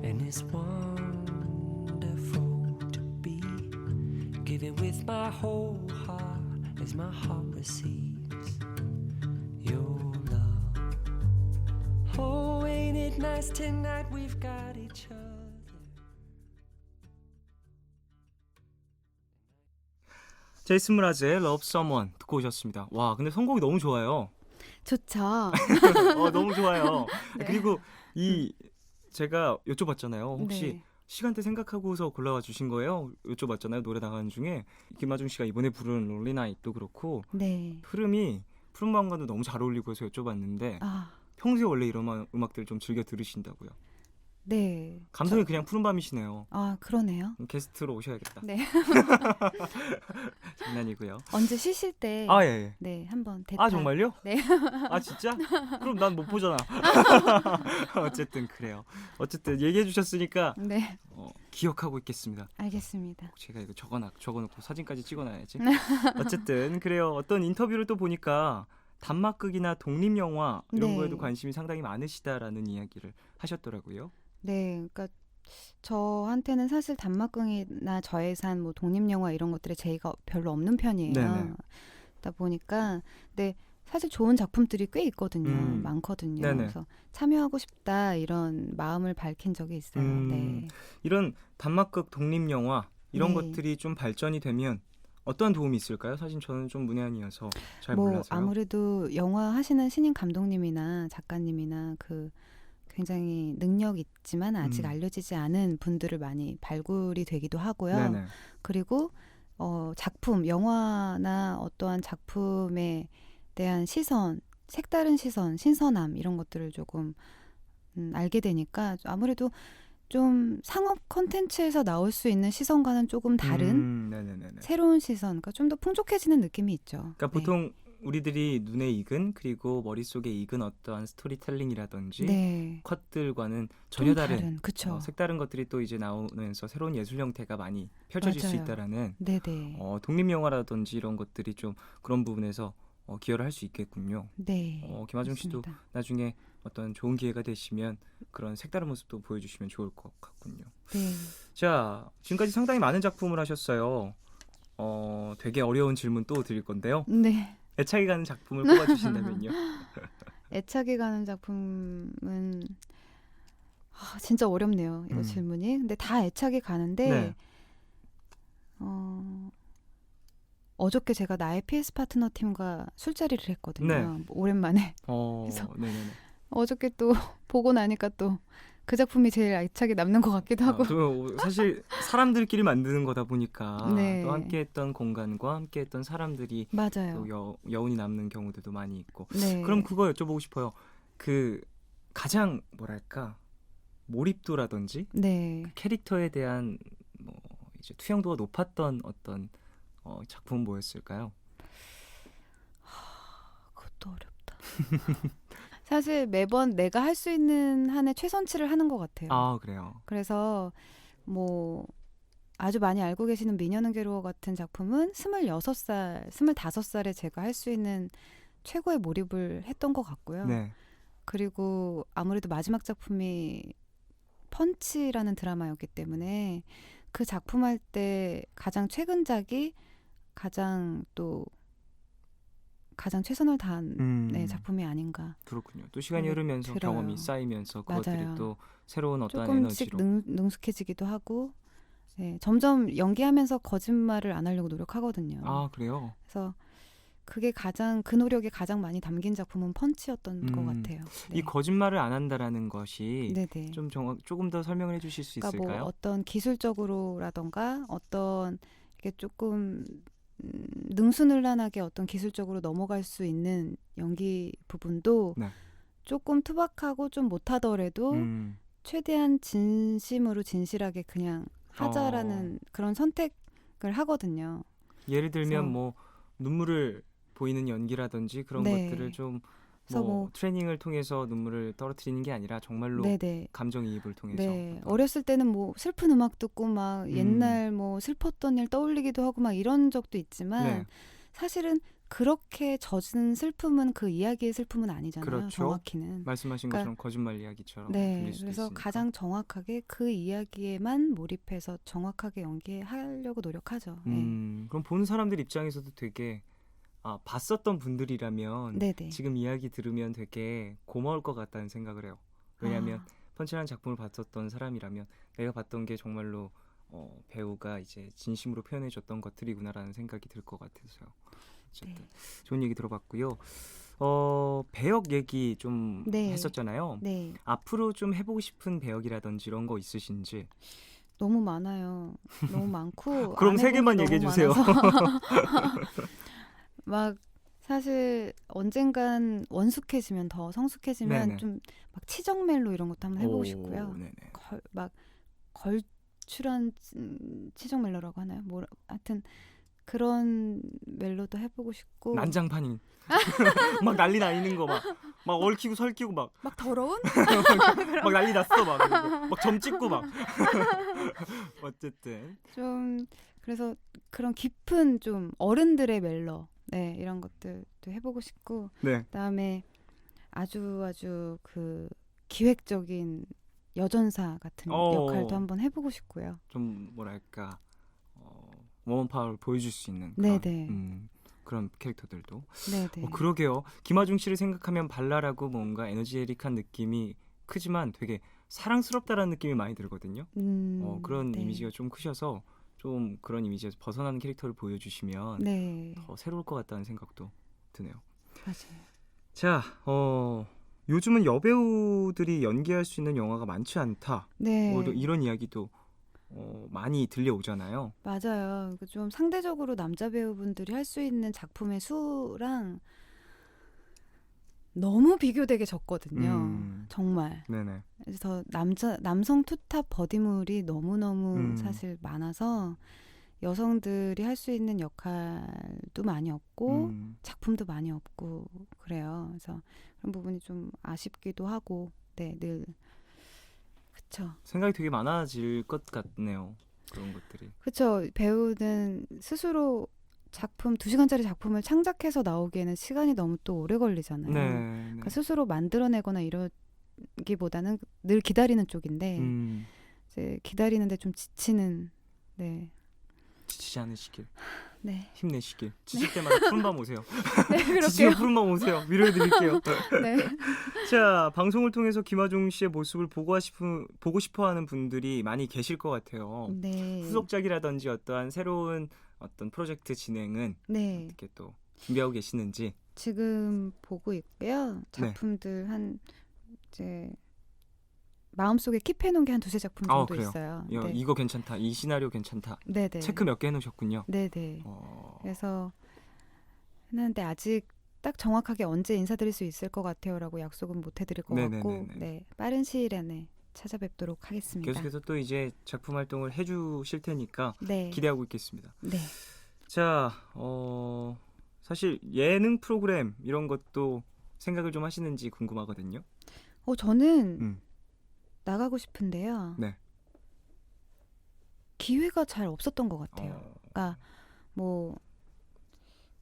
And it's wonderful to be giving with my whole heart as my heart receives your love. Oh, ain't it nice tonight we've got each other. 제이슨 무라즈의 Love Someone 듣고 오셨습니다. 와, 근데 선곡이 너무 좋아요. 좋죠. 너무 좋아요. 네. 그리고 제가 여쭤봤잖아요. 혹시 네. 시간대 생각하고서 골라와 주신 거예요? 여쭤봤잖아요. 노래 나가는 중에 김아중 씨가 이번에 부른 롤리 나잇도 그렇고 네. 흐름이 푸른 마음과도 너무 잘 어울리고 해서 여쭤봤는데 아, 평소에 원래 이런 음악들 좀 즐겨 들으신다고요? 네. 감성이 그냥 푸른 밤이시네요. 아, 그러네요. 게스트로 오셔야겠다. 네. 장난이고요. 언제 쉬실 때 아, 예. 네, 한번 대타. 아, 정말요? 네. 아, 진짜? 그럼 난 못 보잖아. 어쨌든 그래요. 어쨌든 얘기해 주셨으니까 네. 기억하고 있겠습니다. 알겠습니다. 제가 이거 적어놓고 사진까지 찍어놔야지. 어쨌든 그래요. 어떤 인터뷰를 또 보니까 단막극이나 독립영화 이런 네. 거에도 관심이 상당히 많으시다라는 이야기를 하셨더라고요. 네. 그러니까 저한테는 사실 단막극이나 저예산 뭐 독립영화 이런 것들에 제의가 별로 없는 편이에요. 네네. 그러다 보니까 근데 사실 좋은 작품들이 꽤 있거든요. 음. 많거든요. 네네. 그래서 참여하고 싶다 이런 마음을 밝힌 적이 있어요. 네. 이런 단막극 독립영화 이런 네. 것들이 좀 발전이 되면 어떤 도움이 있을까요? 사실 저는 좀 문외한이어서 잘 뭐 몰라서요. 아무래도 영화 하시는 신인 감독님이나 작가님이나 그 굉장히 능력 있지만 아직 알려지지 않은 분들을 많이 발굴이 되기도 하고요. 네네. 그리고 작품, 영화나 어떠한 작품에 대한 시선, 색다른 시선, 신선함 이런 것들을 조금 알게 되니까 아무래도 좀 상업 콘텐츠에서 나올 수 있는 시선과는 조금 다른 네네네네. 새로운 시선, 그러니까 좀 더 풍족해지는 느낌이 있죠. 그러니까 네. 보통 우리들이 눈에 익은 그리고 머릿속에 익은 어떠한 스토리텔링이라든지 네. 컷들과는 좀 전혀 다른 그쵸. 색다른 것들이 또 이제 나오면서 새로운 예술 형태가 많이 펼쳐질 수 맞아요. 있다라는 네네. 독립영화라든지 이런 것들이 좀 그런 부분에서 기여를 할 수 있겠군요. 네. 김하중 씨도 맞습니다. 나중에 어떤 좋은 기회가 되시면 그런 색다른 모습도 보여주시면 좋을 것 같군요. 네. 자, 지금까지 상당히 많은 작품을 하셨어요. 되게 어려운 질문 또 드릴 건데요. 네. 애착이 가는 작품을 뽑아주신다면요. 애착이 가는 작품은 진짜 어렵네요. 이거 질문이. 근데 다 애착이 가는데 네. 어저께 제가 나의 PS 파트너 팀과 술자리를 했거든요. 네. 뭐 오랜만에. 그래서 네네네. 어저께 또 보고 나니까 또 그 작품이 제일 애착이 남는 것 같기도 하고. 또 사실 사람들끼리 만드는 거다 보니까 네. 또 함께했던 공간과 함께했던 사람들이 맞아요. 또 여운이 남는 경우들도 많이 있고. 네. 그럼 그거 여쭤보고 싶어요. 그 가장 뭐랄까 몰입도라든지 네. 캐릭터에 대한 뭐 이제 투영도가 높았던 어떤 작품은 뭐였을까요? 그것도 어렵다. 사실 매번 내가 할 수 있는 한의 최선치를 하는 것 같아요. 아, 그래요. 그래서 뭐 아주 많이 알고 계시는 미녀는 괴로워 같은 작품은 26살, 25살에 제가 할 수 있는 최고의 몰입을 했던 것 같고요. 네. 그리고 아무래도 마지막 작품이 펀치라는 드라마였기 때문에 그 작품 할 때 가장 최근작이 가장 최선을 다한 작품이 아닌가. 그렇군요. 또 시간이 흐르면서 들어요. 경험이 쌓이면서 그것들이 맞아요. 또 새로운 어떤 조금씩 에너지로. 능숙해지기도 하고 네, 점점 연기하면서 거짓말을 안 하려고 노력하거든요. 아, 그래요? 그래서 그게 그 노력이 가장 많이 담긴 작품은 펀치였던 것 같아요. 네. 이 거짓말을 안 한다라는 것이 네네. 조금 더 설명을 해주실 수 그러니까 있을까요? 뭐 어떤 기술적으로라던가 어떤 이렇게 조금 능수능란하게 어떤 기술적으로 넘어갈 수 있는 연기 부분도 네. 조금 투박하고 좀 못하더라도 최대한 진심으로 진실하게 그냥 하자라는 그런 선택을 하거든요. 예를 들면 그래서- 뭐 눈물을 보이는 연기라든지 그런 네. 것들을 좀 그래서 뭐 트레이닝을 통해서 눈물을 떨어뜨리는 게 아니라 정말로 네네. 감정이입을 통해서. 네. 어렸을 때는 뭐 슬픈 음악 듣고 막 옛날 뭐 슬펐던 일 떠올리기도 하고 막 이런 적도 있지만 네. 사실은 그렇게 젖은 슬픔은 그 이야기의 슬픔은 아니잖아요. 그렇죠. 정확히는. 말씀하신 그러니까- 것처럼 거짓말 이야기처럼 네. 들릴 수도 그래서 있으니까. 가장 정확하게 그 이야기에만 몰입해서 정확하게 연기하려고 노력하죠. 네. 그럼 보는 사람들 입장에서도 되게 봤었던 분들이라면 네네. 지금 이야기 들으면 되게 고마울 것 같다는 생각을 해요. 왜냐하면 펀치라는 작품을 봤었던 사람이라면 내가 봤던 게 정말로 배우가 이제 진심으로 표현해줬던 것들이구나라는 생각이 들 것 같아서요. 어쨌든 좋은 얘기 들어봤고요. 배역 얘기 좀 네. 했었잖아요. 네. 앞으로 좀 해보고 싶은 배역이라든지 이런 거 있으신지. 너무 많아요. 너무 많고 그럼 안 세 개만 해본 게 얘기해 너무 주세요. 많아서. 막 사실 언젠간 원숙해지면 더 성숙해지면 네네. 좀 막 치정 멜로 이런 것도 한번 해보고 오, 싶고요. 네네. 막 걸출한 치정 멜로라고 하나요? 뭐 하여튼 그런 멜로도 해보고 싶고 난장판인 막 난리 나는 거 막 얽히고 설키고 막 더러운? 막 난리 났어 막 점 찍고 막 어쨌든 좀 그래서 그런 깊은 좀 어른들의 멜로 네 이런 것들도 해보고 싶고 네. 그다음에 아주 그 기획적인 여전사 같은 역할도 한번 해보고 싶고요. 좀 뭐랄까 워먼 파워를 보여줄 수 있는 그런, 네네. 그런 캐릭터들도. 네네. 그러게요. 김하중 씨를 생각하면 발랄하고 뭔가 에너제틱한 느낌이 크지만 되게 사랑스럽다라는 느낌이 많이 들거든요. 그런 네. 이미지가 좀 크셔서 좀 그런 이미지에서 벗어나는 캐릭터를 보여주시면 네. 더 새로울 것 같다는 생각도 드네요. 맞아요. 자, 요즘은 여배우들이 연기할 수 있는 영화가 많지 않다. 네. 이런 이야기도 많이 들려오잖아요. 맞아요. 좀 상대적으로 남자 배우분들이 할 수 있는 작품의 수랑 너무 비교되게 적거든요. 정말. 네네. 그래서 남성 투탑 버디물이 너무너무 사실 많아서 여성들이 할 수 있는 역할도 많이 없고 작품도 많이 없고 그래요. 그래서 그런 부분이 좀 아쉽기도 하고 늘 그쵸. 생각이 되게 많아질 것 같네요. 그런 것들이. 그쵸. 배우는 스스로 작품 2시간짜리 작품을 창작해서 나오기에는 시간이 너무 또 오래 걸리잖아요. 네. 그러니까 스스로 만들어내거나 이러기보다는 늘 기다리는 쪽인데 이제 기다리는데 좀 지치는 지치지 않으시길. 네. 힘내시길. 지칠 때마다 푸른밤 오세요. 네, 지치면 그럴게요. 푸른밤 오세요. 위로해드릴게요. 네. 자, 방송을 통해서 김하중 씨의 모습을 보고 싶어하는 분들이 많이 계실 것 같아요. 네. 후속작이라든지 어떠한 새로운 어떤 프로젝트 진행은 네. 어떻게 또 준비하고 계시는지. 지금 보고 있고요. 작품들 한 이제 마음속에 킵해놓은 게 한 2-3 작품 정도 그래요? 있어요. 이거 괜찮다. 이 시나리오 괜찮다. 네네. 체크 몇 개 해놓으셨군요. 네네. 그래서 했는데 아직 딱 정확하게 언제 인사드릴 수 있을 것 같아요라고 약속은 못 해드릴 것 같고 빠른 시일 안에 찾아뵙도록 하겠습니다. 계속해서 또 이제 작품 활동을 해주실 테니까 네. 기대하고 있겠습니다. 네. 자, 사실 예능 프로그램 이런 것도 생각을 좀 하시는지 궁금하거든요. 저는 나가고 싶은데요. 네. 기회가 잘 없었던 것 같아요. 그러니까 뭐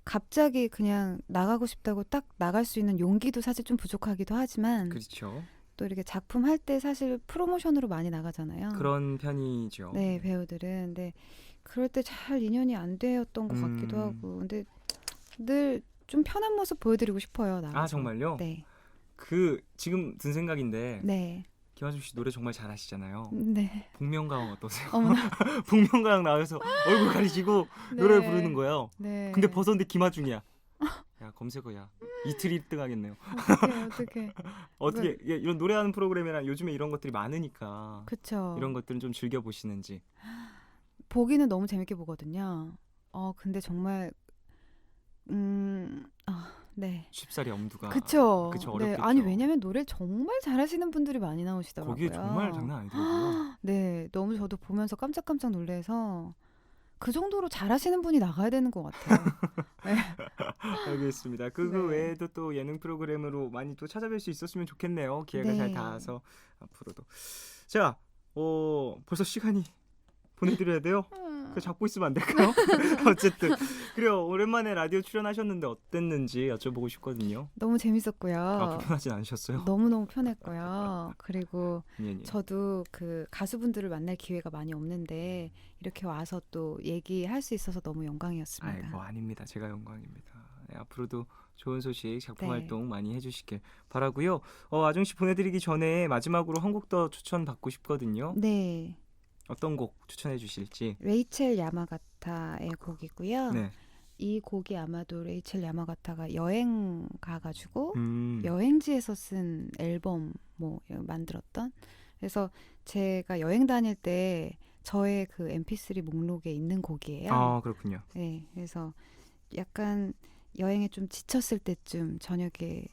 갑자기 그냥 나가고 싶다고 딱 나갈 수 있는 용기도 사실 좀 부족하기도 하지만 그렇죠. 또 이렇게 작품 할 때 사실 프로모션으로 많이 나가잖아요. 그런 편이죠. 네, 배우들은. 근데 그럴 때 잘 인연이 안 되었던 것 같기도 하고. 근데 늘 좀 편한 모습 보여드리고 싶어요. 나가서. 정말요? 네. 지금 든 생각인데 네. 김하중 씨 노래 정말 잘하시잖아요. 네. 복면가왕 어떠세요? 어머나. 복면가왕 나와서 얼굴 가리시고 노래 부르는 거예요. 네. 근데 벗었는데 김하중이야. 야, 검색어야. 이틀 1등 하겠네요. 어떻게. 이런 노래하는 프로그램이랑 요즘에 이런 것들이 많으니까 그쵸. 이런 것들은 좀 즐겨보시는지. 보기는 너무 재밌게 보거든요. 근데 정말 네. 쉽사리 엄두가. 그쵸. 그쵸, 네. 어렵겠죠. 아니 왜냐면 노래를 정말 잘하시는 분들이 많이 나오시더라고요. 거기에 정말 장난 아니더라고요. 네, 너무 저도 보면서 깜짝깜짝 놀라서 그 정도로 잘하시는 분이 나가야 되는 것 같아요. 네. 알겠습니다. 그 외에도 또 예능 프로그램으로 많이 또 찾아뵐 수 있었으면 좋겠네요. 기회가 잘 닿아서 앞으로도. 자, 벌써 시간이 보내드려야 돼요. 그 잡고 있으면 안 될까요? 어쨌든 그래요. 오랜만에 라디오 출연하셨는데 어땠는지 여쭤보고 싶거든요. 너무 재밌었고요. 불편하진 않으셨어요? 너무너무 편했고요. 그리고 예. 저도 그 가수분들을 만날 기회가 많이 없는데 이렇게 와서 또 얘기할 수 있어서 너무 영광이었습니다. 아닙니다. 제가 영광입니다. 네, 앞으로도 좋은 소식, 작품 네. 활동 많이 해주시길 바라고요. 아중 씨 보내드리기 전에 마지막으로 한 곡 더 추천 받고 싶거든요. 네. 어떤 곡 추천해 주실지. 레이첼 야마가타의 곡이고요. 네. 이 곡이 아마도 레이첼 야마가타가 여행 가가지고 음. 여행지에서 쓴 앨범 만들었던. 그래서 제가 여행 다닐 때 저의 그 MP3 목록에 있는 곡이에요. 그렇군요. 네, 그래서 약간 여행에 좀 지쳤을 때쯤 저녁에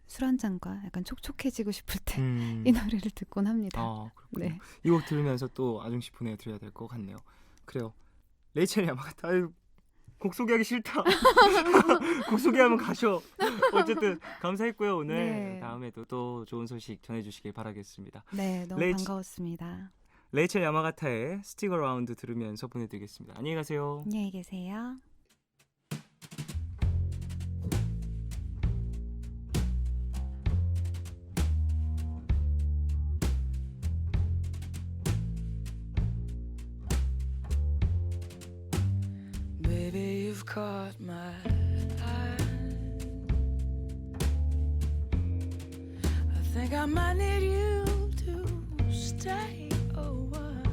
술 한 잔과 약간 촉촉해지고 싶을 때 이 노래를 듣곤 합니다. 그렇군요. 네. 이 곡 들으면서 또 아중 씨 보내드려야 될 것 같네요. 그래요. 레이첼 야마가타. 곡 소개하기 싫다. 곡 소개하면 가셔. 어쨌든 감사했고요. 오늘 네. 다음에도 또 좋은 소식 전해주시길 바라겠습니다. 네, 너무 반가웠습니다. 레이첼 야마가타의 스틱 어라운드 들으면서 보내드리겠습니다. 안녕히 가세요. 안녕히 계세요. you've caught my eye. I think I might need you to stay a while.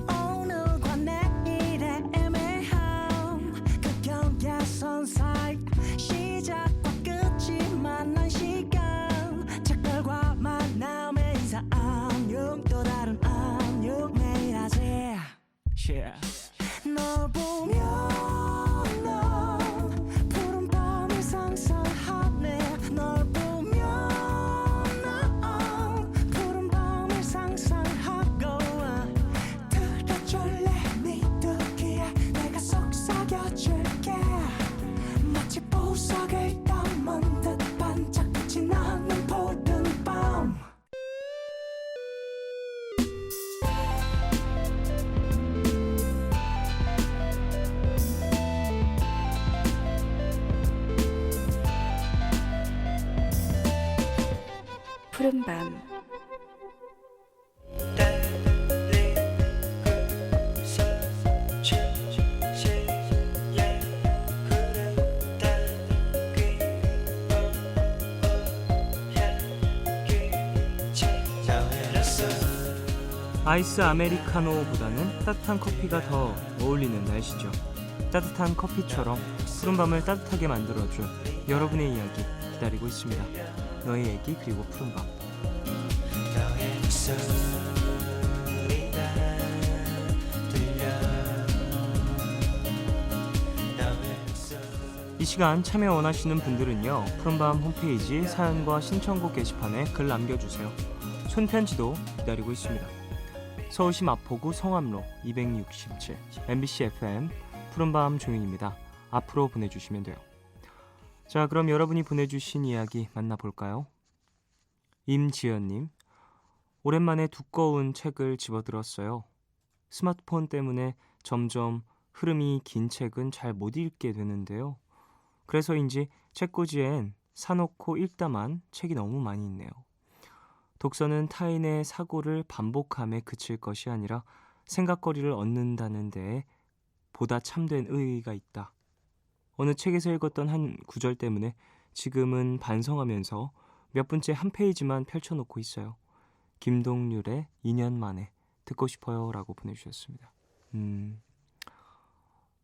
오늘과 내일의 애매함 그 경계선 사이 시작과 끝이 만난 시간 작별과 만남의 인사 안녕 또 다른 안녕 매일 하지 널 보면 난 푸른 밤을 상상하네 널 보면 난 푸른 밤을 상상하고 들어줄래 미루기에 내가 속삭여줄게 마치 보석을 담은 듯 반짝빛이 나는 푸른 밤 푸른 밤 아이스 아메리카노보다는 따뜻한 커피가 더 어울리는 날씨죠. 따뜻한 커피처럼 푸른 밤을 따뜻하게 만들어줄 여러분의 이야기 기다리고 있습니다. 너의 얘기 그리고 푸른 밤. 이 시간 참여 원하시는 분들은요, 푸른밤 홈페이지 사연과 신청곡 게시판에 글 남겨주세요. 손편지도 기다리고 있습니다. 서울시 마포구 성암로 267 MBC FM 푸른밤 종윤입니다. 앞으로 보내주시면 돼요. 자, 그럼 여러분이 보내주신 이야기 만나볼까요? 임지연님, 오랜만에 두꺼운 책을 집어들었어요. 스마트폰 때문에 점점 흐름이 긴 책은 잘 못 읽게 되는데요. 그래서인지 책꽂이엔 사놓고 읽다만 책이 너무 많이 있네요. 독서는 타인의 사고를 반복함에 그칠 것이 아니라 생각거리를 얻는다는 데에 보다 참된 의의가 있다. 어느 책에서 읽었던 한 구절 때문에 지금은 반성하면서 몇 분째 한 페이지만 펼쳐놓고 있어요. 김동률의 2년 만에 듣고 싶어요 라고 보내주셨습니다.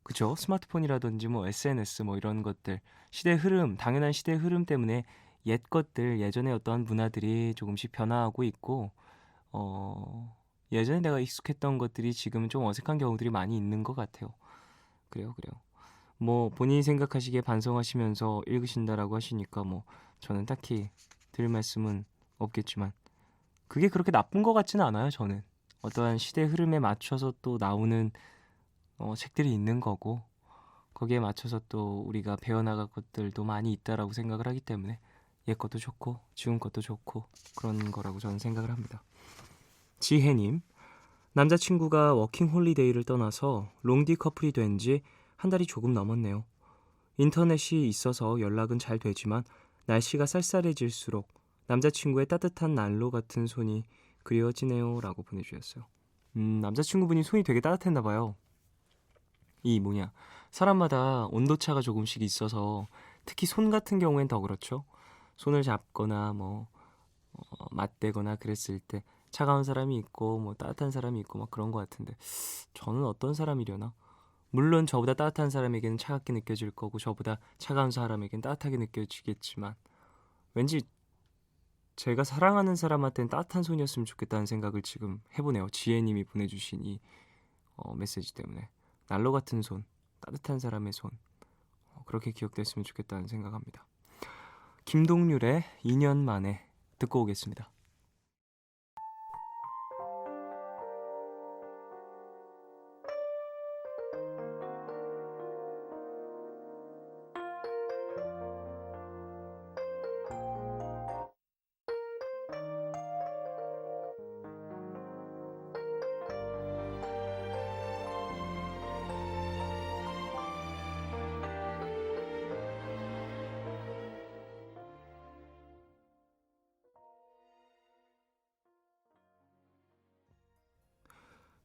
그죠? 스마트폰이라든지 뭐 SNS 뭐 이런 것들, 시대 흐름, 당연한 시대 흐름 때문에 옛 것들, 예전에 어떠한 문화들이 조금씩 변화하고 있고 예전에 내가 익숙했던 것들이 지금은 좀 어색한 경우들이 많이 있는 것 같아요. 그래요. 뭐 본인이 생각하시기에 반성하시면서 읽으신다라고 하시니까 뭐 저는 딱히 드릴 말씀은 없겠지만 그게 그렇게 나쁜 것 같지는 않아요. 저는 어떠한 시대 흐름에 맞춰서 또 나오는 책들이 있는 거고 거기에 맞춰서 또 우리가 배워나갈 것들도 많이 있다라고 생각을 하기 때문에 옛 것도 좋고 지금 것도 좋고 그런 거라고 저는 생각을 합니다. 지혜님, 남자친구가 워킹홀리데이를 떠나서 롱디 커플이 된 지 한 달이 조금 넘었네요. 인터넷이 있어서 연락은 잘 되지만 날씨가 쌀쌀해질수록 남자친구의 따뜻한 난로 같은 손이 그리워지네요 라고 보내주셨어요. 남자친구분이 손이 되게 따뜻했나 봐요. 사람마다 온도차가 조금씩 있어서 특히 손 같은 경우엔 더 그렇죠. 손을 잡거나 맞대거나 그랬을 때 차가운 사람이 있고 뭐 따뜻한 사람이 있고 막 그런 것 같은데 저는 어떤 사람이려나? 물론 저보다 따뜻한 사람에게는 차갑게 느껴질 거고 저보다 차가운 사람에게는 따뜻하게 느껴지겠지만 왠지 제가 사랑하는 사람한테는 따뜻한 손이었으면 좋겠다는 생각을 지금 해보네요. 지혜님이 보내주신 이 메시지 때문에 난로 같은 손, 따뜻한 사람의 손 그렇게 기억됐으면 좋겠다는 생각합니다. 김동률의 2년 만에 듣고 오겠습니다.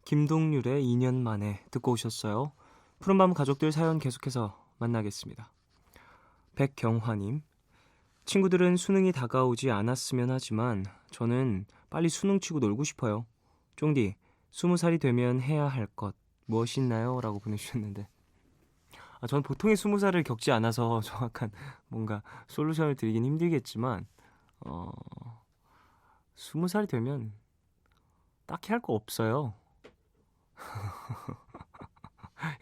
김동률의 2년 만에 듣고 오셨어요. 푸른밤 가족들 사연 계속해서 만나겠습니다. 백경화님, 친구들은 수능이 다가오지 않았으면 하지만 저는 빨리 수능 치고 놀고 싶어요. 쫑디, 20살이 되면 해야 할 것 무엇이 있나요? 라고 보내주셨는데, 저는 보통의 20살을 겪지 않아서 정확한 뭔가 솔루션을 드리긴 힘들겠지만 20살이 되면 딱히 할 거 없어요.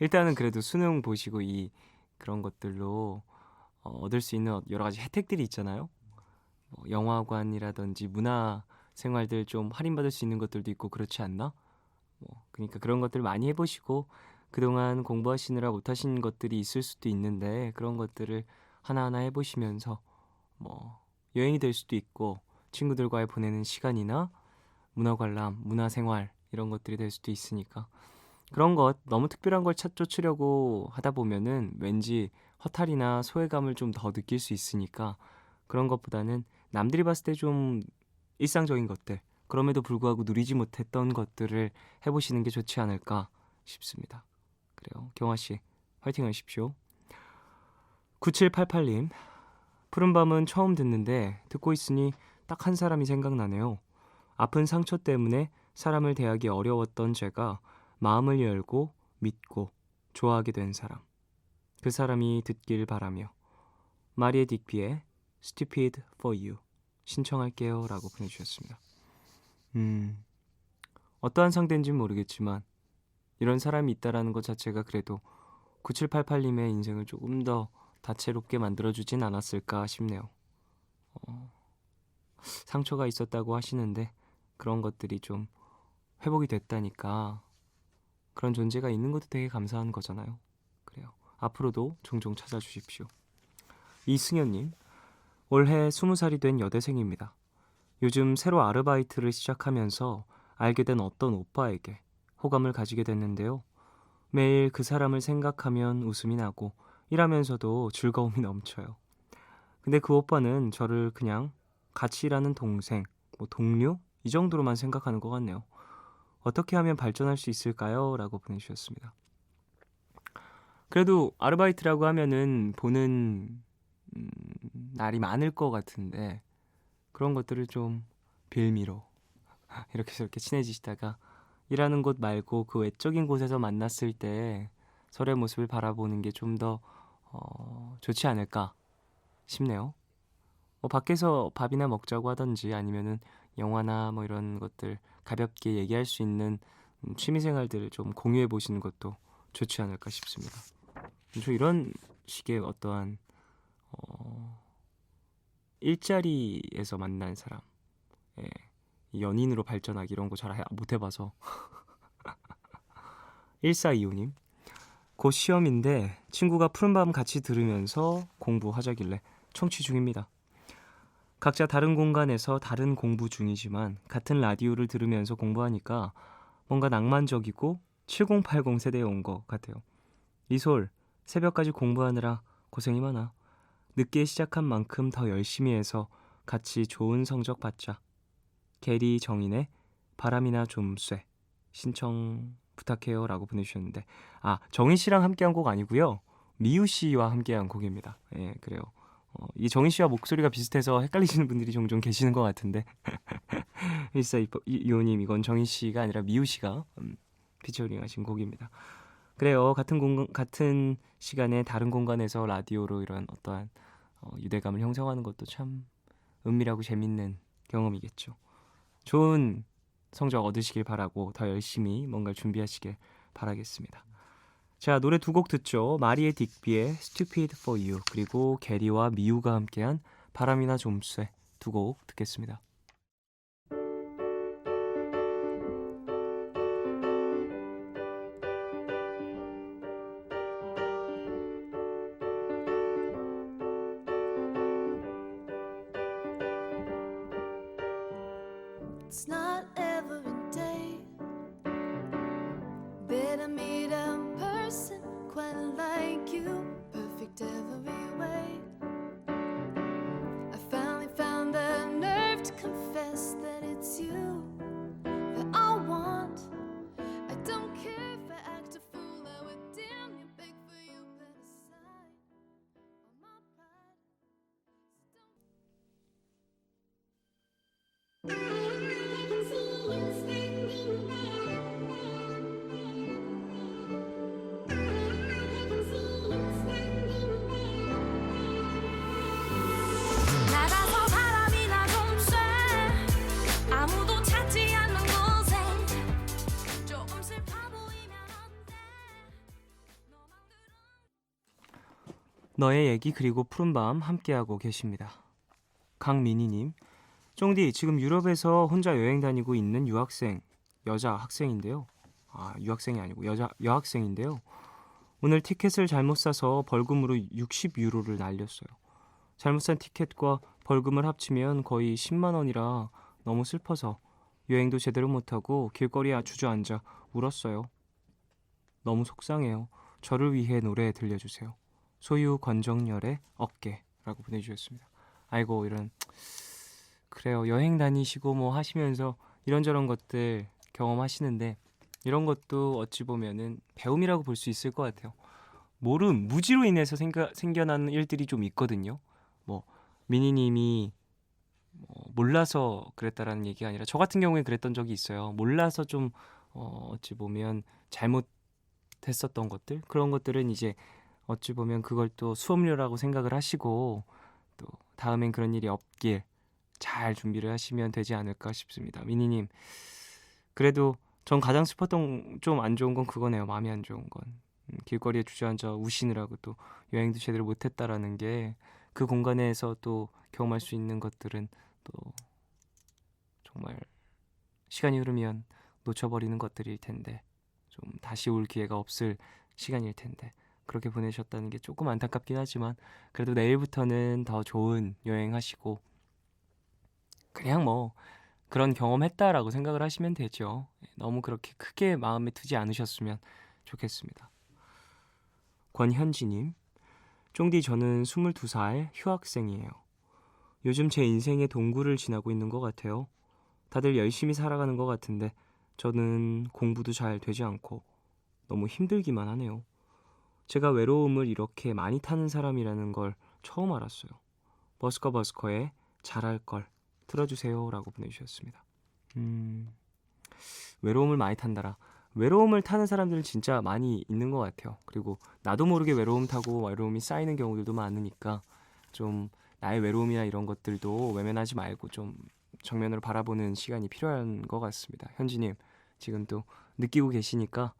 일단은 그래도 수능 보시고 그런 것들로 얻을 수 있는 여러 가지 혜택들이 있잖아요. 영화관이라든지 문화 생활들 좀 할인받을 수 있는 것들도 있고 그렇지 않나? 그러니까 그런 것들 많이 해보시고, 그동안 공부하시느라 못하신 것들이 있을 수도 있는데 그런 것들을 하나하나 해보시면서 여행이 될 수도 있고, 친구들과의 보내는 시간이나 문화관람, 문화생활 이런 것들이 될 수도 있으니까, 그런 것 너무 특별한 걸 찾으려고 하다 보면은 왠지 허탈이나 소외감을 좀 더 느낄 수 있으니까, 그런 것보다는 남들이 봤을 때 좀 일상적인 것들, 그럼에도 불구하고 누리지 못했던 것들을 해보시는 게 좋지 않을까 싶습니다. 그래요, 경화씨 화이팅 하십시오. 9788님, 푸른밤은 처음 듣는데 듣고 있으니 딱 한 사람이 생각나네요. 아픈 상처 때문에 사람을 대하기 어려웠던 제가 마음을 열고 믿고 좋아하게 된 사람, 그 사람이 듣길 바라며 마리에 딕비의 Stupid for You 신청할게요 라고 보내주셨습니다. 어떠한 상대인지는 모르겠지만 이런 사람이 있다라는 것 자체가 그래도 9788님의 인생을 조금 더 다채롭게 만들어주진 않았을까 싶네요. 상처가 있었다고 하시는데 그런 것들이 좀 회복이 됐다니까, 그런 존재가 있는 것도 되게 감사한 거잖아요. 그래요, 앞으로도 종종 찾아주십시오. 이승현님, 올해 20살이 된 여대생입니다. 요즘 새로 아르바이트를 시작하면서 알게 된 어떤 오빠에게 호감을 가지게 됐는데요. 매일 그 사람을 생각하면 웃음이 나고 일하면서도 즐거움이 넘쳐요. 근데 그 오빠는 저를 그냥 같이 일하는 동생, 동료? 이 정도로만 생각하는 것 같네요. 어떻게 하면 발전할 수 있을까요? 라고 보내주셨습니다. 그래도 아르바이트라고 하면은 보는 날이 많을 것 같은데, 그런 것들을 좀 빌미로 이렇게 저렇게 친해지시다가 일하는 곳 말고 그 외적인 곳에서 만났을 때 서로의 모습을 바라보는 게 좀 더 좋지 않을까 싶네요. 밖에서 밥이나 먹자고 하던지 아니면은 영화나 이런 것들 가볍게 얘기할 수 있는 취미생활들을 좀 공유해 보시는 것도 좋지 않을까 싶습니다. 저 이런 식의 어떠한 일자리에서 만난 사람, 연인으로 발전하기 이런 거 잘 못 해봐서. 1425님, 곧 시험인데 친구가 푸른밤 같이 들으면서 공부하자길래 청취 중입니다. 각자 다른 공간에서 다른 공부 중이지만 같은 라디오를 들으면서 공부하니까 뭔가 낭만적이고 7080 세대에 온 것 같아요. 이솔, 새벽까지 공부하느라 고생이 많아. 늦게 시작한 만큼 더 열심히 해서 같이 좋은 성적 받자. 게리 정인의 바람이나 좀 쐬 신청 부탁해요 라고 보내주셨는데, 정인 씨랑 함께한 곡 아니고요, 미우 씨와 함께한 곡입니다. 그래요. 이 정인 씨와 목소리가 비슷해서 헷갈리시는 분들이 종종 계시는 것 같은데 1425님, 이건 정인 씨가 아니라 미우 씨가 피처링 하신 곡입니다. 그래요, 같은 시간에 다른 공간에서 라디오로 이런 어떠한 유대감을 형성하는 것도 참 은밀하고 재밌는 경험이겠죠. 좋은 성적 얻으시길 바라고 더 열심히 뭔가를 준비하시길 바라겠습니다. 자, 노래 두 곡 듣죠. 마리에 딕비의 Stupid for You, 그리고 게리와 미우가 함께한 바람이나 좀 쐬, 두 곡 듣겠습니다. It's not every day that I meet a person quite like you, perfect every way. I finally found the nerve to confess that it's you that I want. I 너의 얘기 그리고 푸른밤 함께하고 계십니다. 강민희님, 쫑디 지금 유럽에서 혼자 여행 다니고 있는 유학생, 여자 학생인데요. 유학생이 아니고 여학생인데요. 오늘 티켓을 잘못 사서 벌금으로 60유로를 날렸어요. 잘못 산 티켓과 벌금을 합치면 거의 10만 원이라 너무 슬퍼서 여행도 제대로 못하고 길거리에 주저앉아 울었어요. 너무 속상해요. 저를 위해 노래 들려주세요. 소유 권정열의 어깨라고 보내주셨습니다. 아이고, 이런, 그래요. 여행 다니시고 뭐 하시면서 이런저런 것들 경험하시는데 이런 것도 어찌 보면은 배움이라고 볼 수 있을 것 같아요. 무지로 인해서 생겨나는 일들이 좀 있거든요. 뭐 미니님이 몰라서 그랬다라는 얘기가 아니라 저 같은 경우에 그랬던 적이 있어요. 몰라서 좀 어찌 보면 잘못했었던 것들, 그런 것들은 이제 어찌 보면 그걸 또 수업료라고 생각을 하시고 또 다음엔 그런 일이 없길 잘 준비를 하시면 되지 않을까 싶습니다. 미니님, 그래도 전 가장 슬펐던, 좀 안 좋은 건 그거네요. 마음이 안 좋은 건 길거리에 주저앉아 우시느라고 또 여행도 제대로 못했다라는 게, 그 공간에서 또 경험할 수 있는 것들은 또 정말 시간이 흐르면 놓쳐버리는 것들일 텐데, 좀 다시 올 기회가 없을 시간일 텐데 그렇게 보내셨다는 게 조금 안타깝긴 하지만 그래도 내일부터는 더 좋은 여행하시고 그냥 뭐 그런 경험했다라고 생각을 하시면 되죠. 너무 그렇게 크게 마음에 두지 않으셨으면 좋겠습니다. 권현지님, 쫑디 저는 22살 휴학생이에요. 요즘 제 인생의 동굴을 지나고 있는 것 같아요. 다들 열심히 살아가는 것 같은데 저는 공부도 잘 되지 않고 너무 힘들기만 하네요. 제가 외로움을 이렇게 많이 타는 사람이라는 걸 처음 알았어요. 버스커의 잘할 걸 틀어주세요 라고 보내주셨습니다. 외로움을 많이 탄다라. 외로움을 타는 사람들은 진짜 많이 있는 것 같아요. 그리고 나도 모르게 외로움 타고 외로움이 쌓이는 경우들도 많으니까 좀 나의 외로움이나 이런 것들도 외면하지 말고 좀 정면으로 바라보는 시간이 필요한 것 같습니다. 현지님, 지금 또 느끼고 계시니까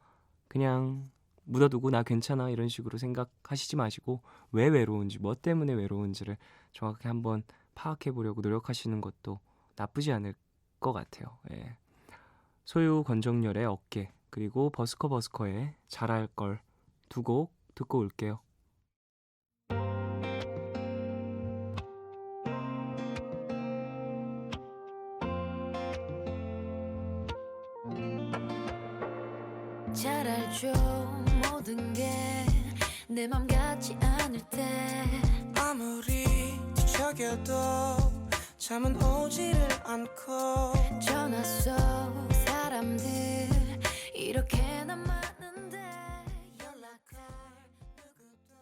그냥 묻어두고 나 괜찮아 이런 식으로 생각하시지 마시고 왜 외로운지, 뭐 때문에 외로운지를 정확하게 한번 파악해 보려고 노력하시는 것도 나쁘지 않을 것 같아요. 예. 소유 권정열의 어깨, 그리고 버스커의 잘할 걸 두 곡 듣고 올게요. 잘 알죠 모든 게 내 맘 같지 않을 때 아무리 뒤척여도 잠은 오지를 않고 전화 속 사람들 이렇게나 많은데 연락할 누구도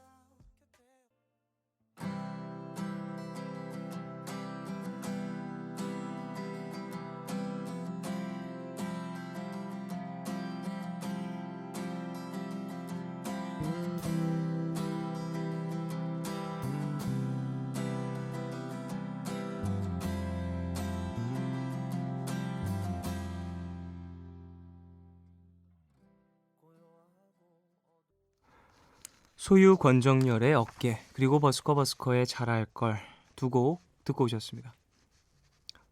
소유 권정열의 어깨, 그리고 버스커의 잘할 걸 두 곡 듣고 오셨습니다.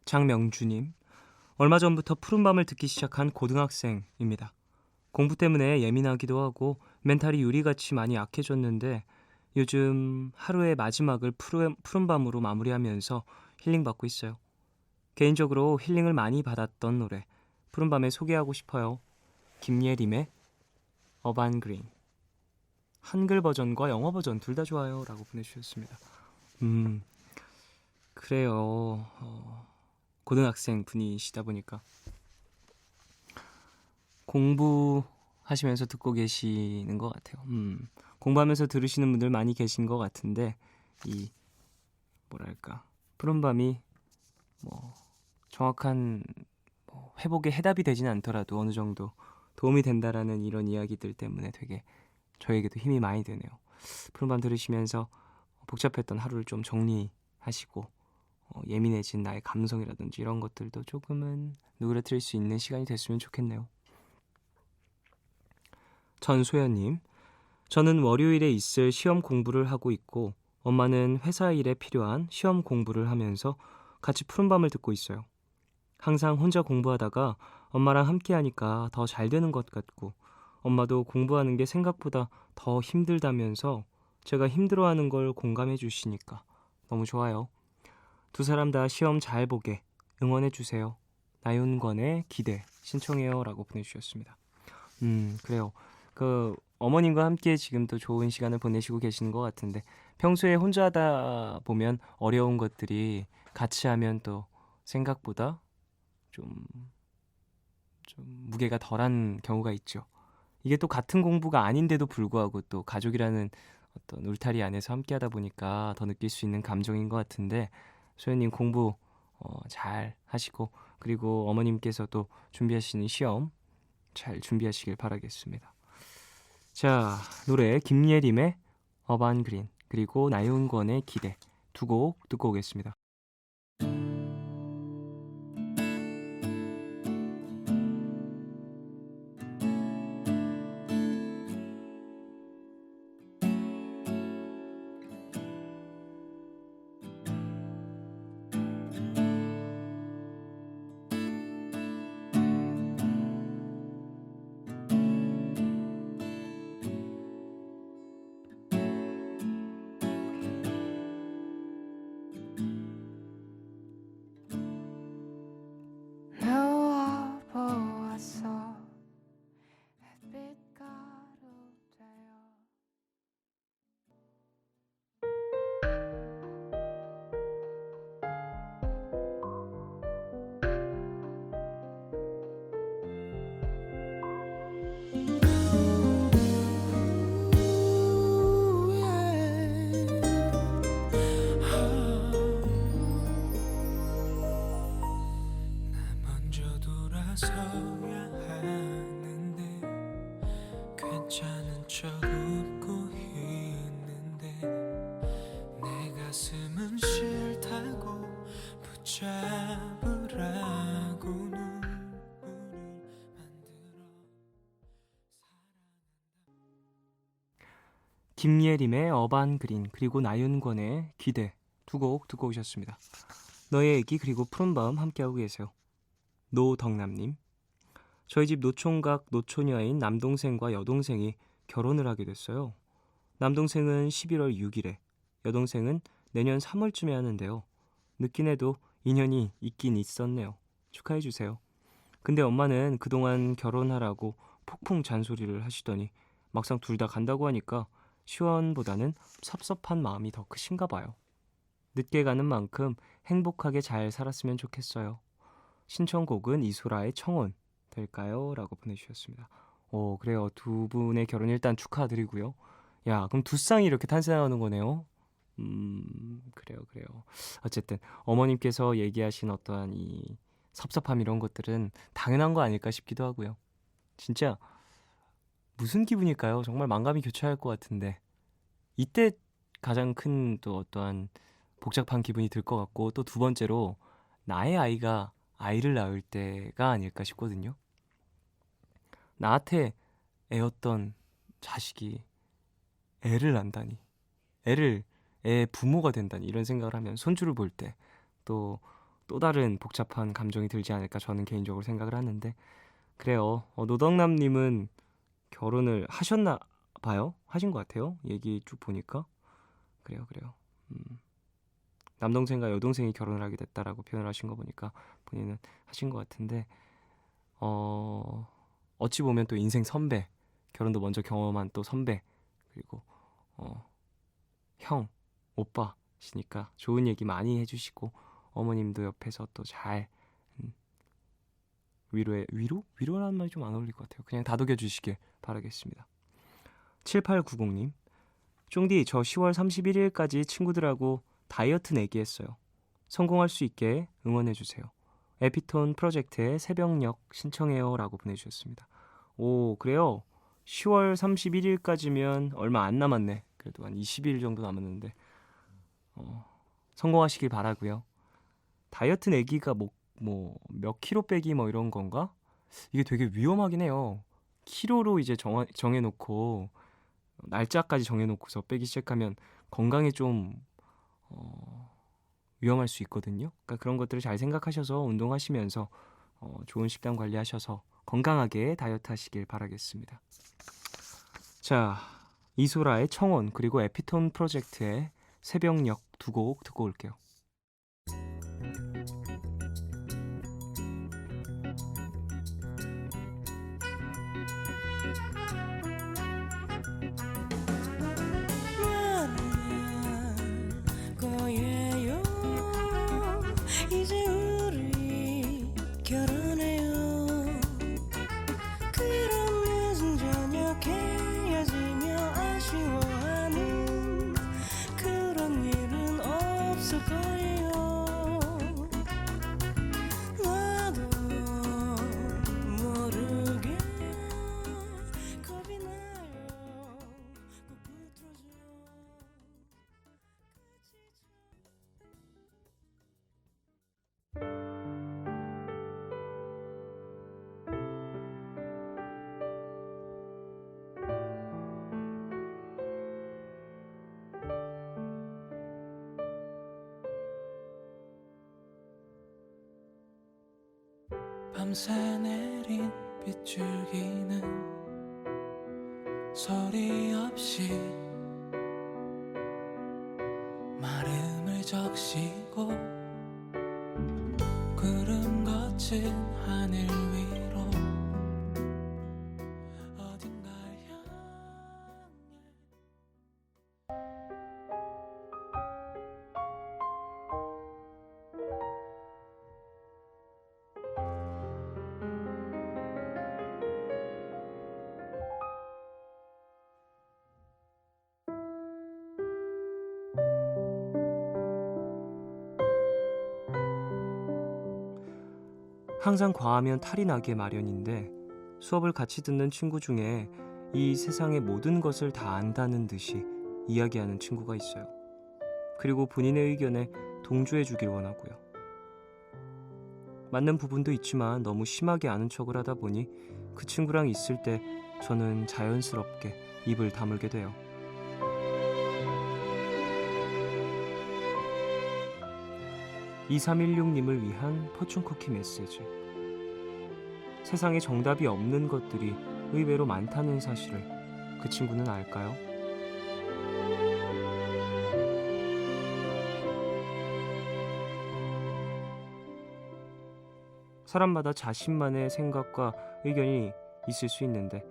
장명주님, 얼마 전부터 푸른밤을 듣기 시작한 고등학생입니다. 공부 때문에 예민하기도 하고 멘탈이 유리같이 많이 약해졌는데 요즘 하루의 마지막을 푸른밤으로 마무리하면서 힐링받고 있어요. 개인적으로 힐링을 많이 받았던 노래 푸른밤에 소개하고 싶어요. 김예림의 어반 그린. 한글 버전과 영어 버전 둘 다 좋아요 라고 보내주셨습니다. 그래요. 고등학생 분이시다 보니까 공부하시면서 듣고 계시는 것 같아요. 공부하면서 들으시는 분들 많이 계신 것 같은데 이 뭐랄까 푸른밤이 뭐 정확한 회복의 해답이 되진 않더라도 어느 정도 도움이 된다라는 이런 이야기들 때문에 되게 저에게도 힘이 많이 되네요. 푸른밤 들으시면서 복잡했던 하루를 좀 정리하시고 예민해진 나의 감성이라든지 이런 것들도 조금은 누그러뜨릴 수 있는 시간이 됐으면 좋겠네요. 전소연님, 저는 월요일에 있을 시험 공부를 하고 있고 엄마는 회사 일에 필요한 시험 공부를 하면서 같이 푸른밤을 듣고 있어요. 항상 혼자 공부하다가 엄마랑 함께 하니까 더 잘 되는 것 같고 엄마도 공부하는 게 생각보다 더 힘들다면서 제가 힘들어하는 걸 공감해 주시니까 너무 좋아요. 두 사람 다 시험 잘 보게 응원해 주세요. 나윤권의 기대 신청해요 라고 보내주셨습니다. 그래요. 어머님과 함께 지금도 좋은 시간을 보내시고 계시는 것 같은데 평소에 혼자 하다 보면 어려운 것들이 같이 하면 또 생각보다 좀 무게가 덜한 경우가 있죠. 이게 또 같은 공부가 아닌데도 불구하고 또 가족이라는 어떤 울타리 안에서 함께 하다 보니까 더 느낄 수 있는 감정인 것 같은데 소연님 공부 잘 하시고 그리고 어머님께서도 준비하시는 시험 잘 준비하시길 바라겠습니다. 자, 노래 김예림의 어반 그린 그리고 나윤권의 기대 두 곡 듣고 오겠습니다. 누워보았어 햇빛 가루되어 먼저 돌아서야 하는데 괜찮은 척 웃고 있는데 내 가슴은 싫다고 붙잡으라고 눈물을 만들어 김예림의 어반 그린 그리고 나윤권의 기대 두 곡 듣고 오셨습니다. 너의 얘기 그리고 푸른밤 함께하고 계세요. 노덕남님, 저희 집 노총각 노처녀인 남동생과 여동생이 결혼을 하게 됐어요. 남동생은 11월 6일에 여동생은 내년 3월쯤에 하는데요. 늦긴 해도 인연이 있긴 있었네요. 축하해주세요. 근데 엄마는 그동안 결혼하라고 폭풍 잔소리를 하시더니 막상 둘 다 간다고 하니까 시원보다는 섭섭한 마음이 더 크신가 봐요. 늦게 가는 만큼 행복하게 잘 살았으면 좋겠어요. 신청곡은 이소라의 청혼 될까요? 라고 보내주셨습니다. 그래요. 두 분의 결혼 일단 축하드리고요. 야, 그럼 두 쌍이 이렇게 탄생하는 거네요. 그래요. 어쨌든 어머님께서 얘기하신 어떠한 이 섭섭함 이런 것들은 당연한 거 아닐까 싶기도 하고요. 진짜 무슨 기분일까요? 정말 만감이 교차할 것 같은데 이때 가장 큰 또 어떠한 복잡한 기분이 들 것 같고 또 두 번째로 나의 아이가 아이를 낳을 때가 아닐까 싶거든요. 나한테 애였던 자식이 애를 낳다니 애의 부모가 된다니 이런 생각을 하면 손주를 볼 때 또 다른 복잡한 감정이 들지 않을까 저는 개인적으로 생각을 하는데 그래요. 노덕남님은 결혼을 하셨나 봐요. 하신 것 같아요. 얘기 쭉 보니까 그래요. 남동생과 여동생이 결혼을 하게 됐다라고 표현을 하신 거 보니까 본인은 하신 것 같은데 어찌 보면 또 인생 선배 결혼도 먼저 경험한 또 선배 그리고 형 오빠시니까 좋은 얘기 많이 해주시고 어머님도 옆에서 또 잘 위로라는 말이 좀 안 어울릴 것 같아요. 그냥 다독여 주시길 바라겠습니다. 7890님, 쫑디 저 10월 31일까지 친구들하고 다이어트 내기했어요. 성공할 수 있게 응원해주세요. 에피톤 프로젝트의 새벽녘 신청해요 라고 보내주셨습니다. 오, 그래요? 10월 31일까지면 얼마 안 남았네. 그래도 한 20일 정도 남았는데 성공하시길 바라고요. 다이어트 내기가 몇 킬로 빼기 이런 건가? 이게 되게 위험하긴 해요. 킬로로 이제 정해놓고 날짜까지 정해놓고서 빼기 시작하면 건강에 좀 위험할 수 있거든요. 그러니까 그런 것들을 잘 생각하셔서 운동하시면서 좋은 식단 관리하셔서 건강하게 다이어트 하시길 바라겠습니다. 자, 이소라의 청혼 그리고 에피톤 프로젝트의 새벽녘 두 곡 듣고 올게요. 거예요. 이제 우리 결혼해요. 그런 늦은 저녁에 헤어지며 아쉬워하는 그런 일은 없을 거예요. 나도 모르게 겁이 나요. 꼭 붙들어줘. 밤새 내린 빗줄기는 소리 없이 마름을 적시고 구름 거친 하늘 위로 어딘가를 향해 항상 과하면 탈이 나게 마련인데 수업을 같이 듣는 친구 중에 이 세상의 모든 것을 다 안다는 듯이 이야기하는 친구가 있어요. 그리고 본인의 의견에 동조해 주길 원하고요. 맞는 부분도 있지만 너무 심하게 아는 척을 하다 보니 그 친구랑 있을 때 저는 자연스럽게 입을 다물게 돼요. (2316님을) 위한 포춘쿠키 메시지. 세상에 정답이 없는 것들이 의외로 많다는 사실을 그 친구는 알까요? 사람마다 자신만의 생각과 의견이 있을 수 있는데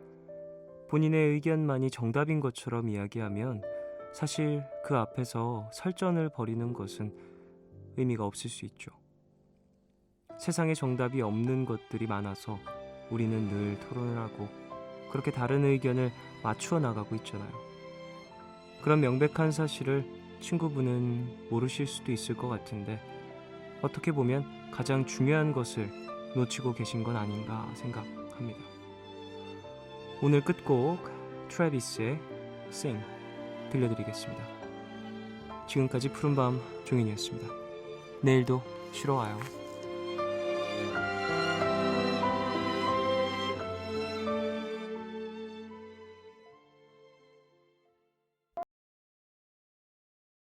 본인의 의견만이 정답인 것처럼 이야기하면 사실 그 앞에서 설전을 벌이는 것은 의미가 없을 수 있죠. 세상에 정답이 없는 것들이 많아서 우리는 늘 토론을 하고 그렇게 다른 의견을 맞추어 나가고 있잖아요. 그런 명백한 사실을 친구분은 모르실 수도 있을 것 같은데 어떻게 보면 가장 중요한 것을 놓치고 계신 건 아닌가 생각합니다. 오늘 끝곡 트래비스의 Sing 들려드리겠습니다. 지금까지 푸른밤 종현이었습니다. 내일도 쉬러 와요.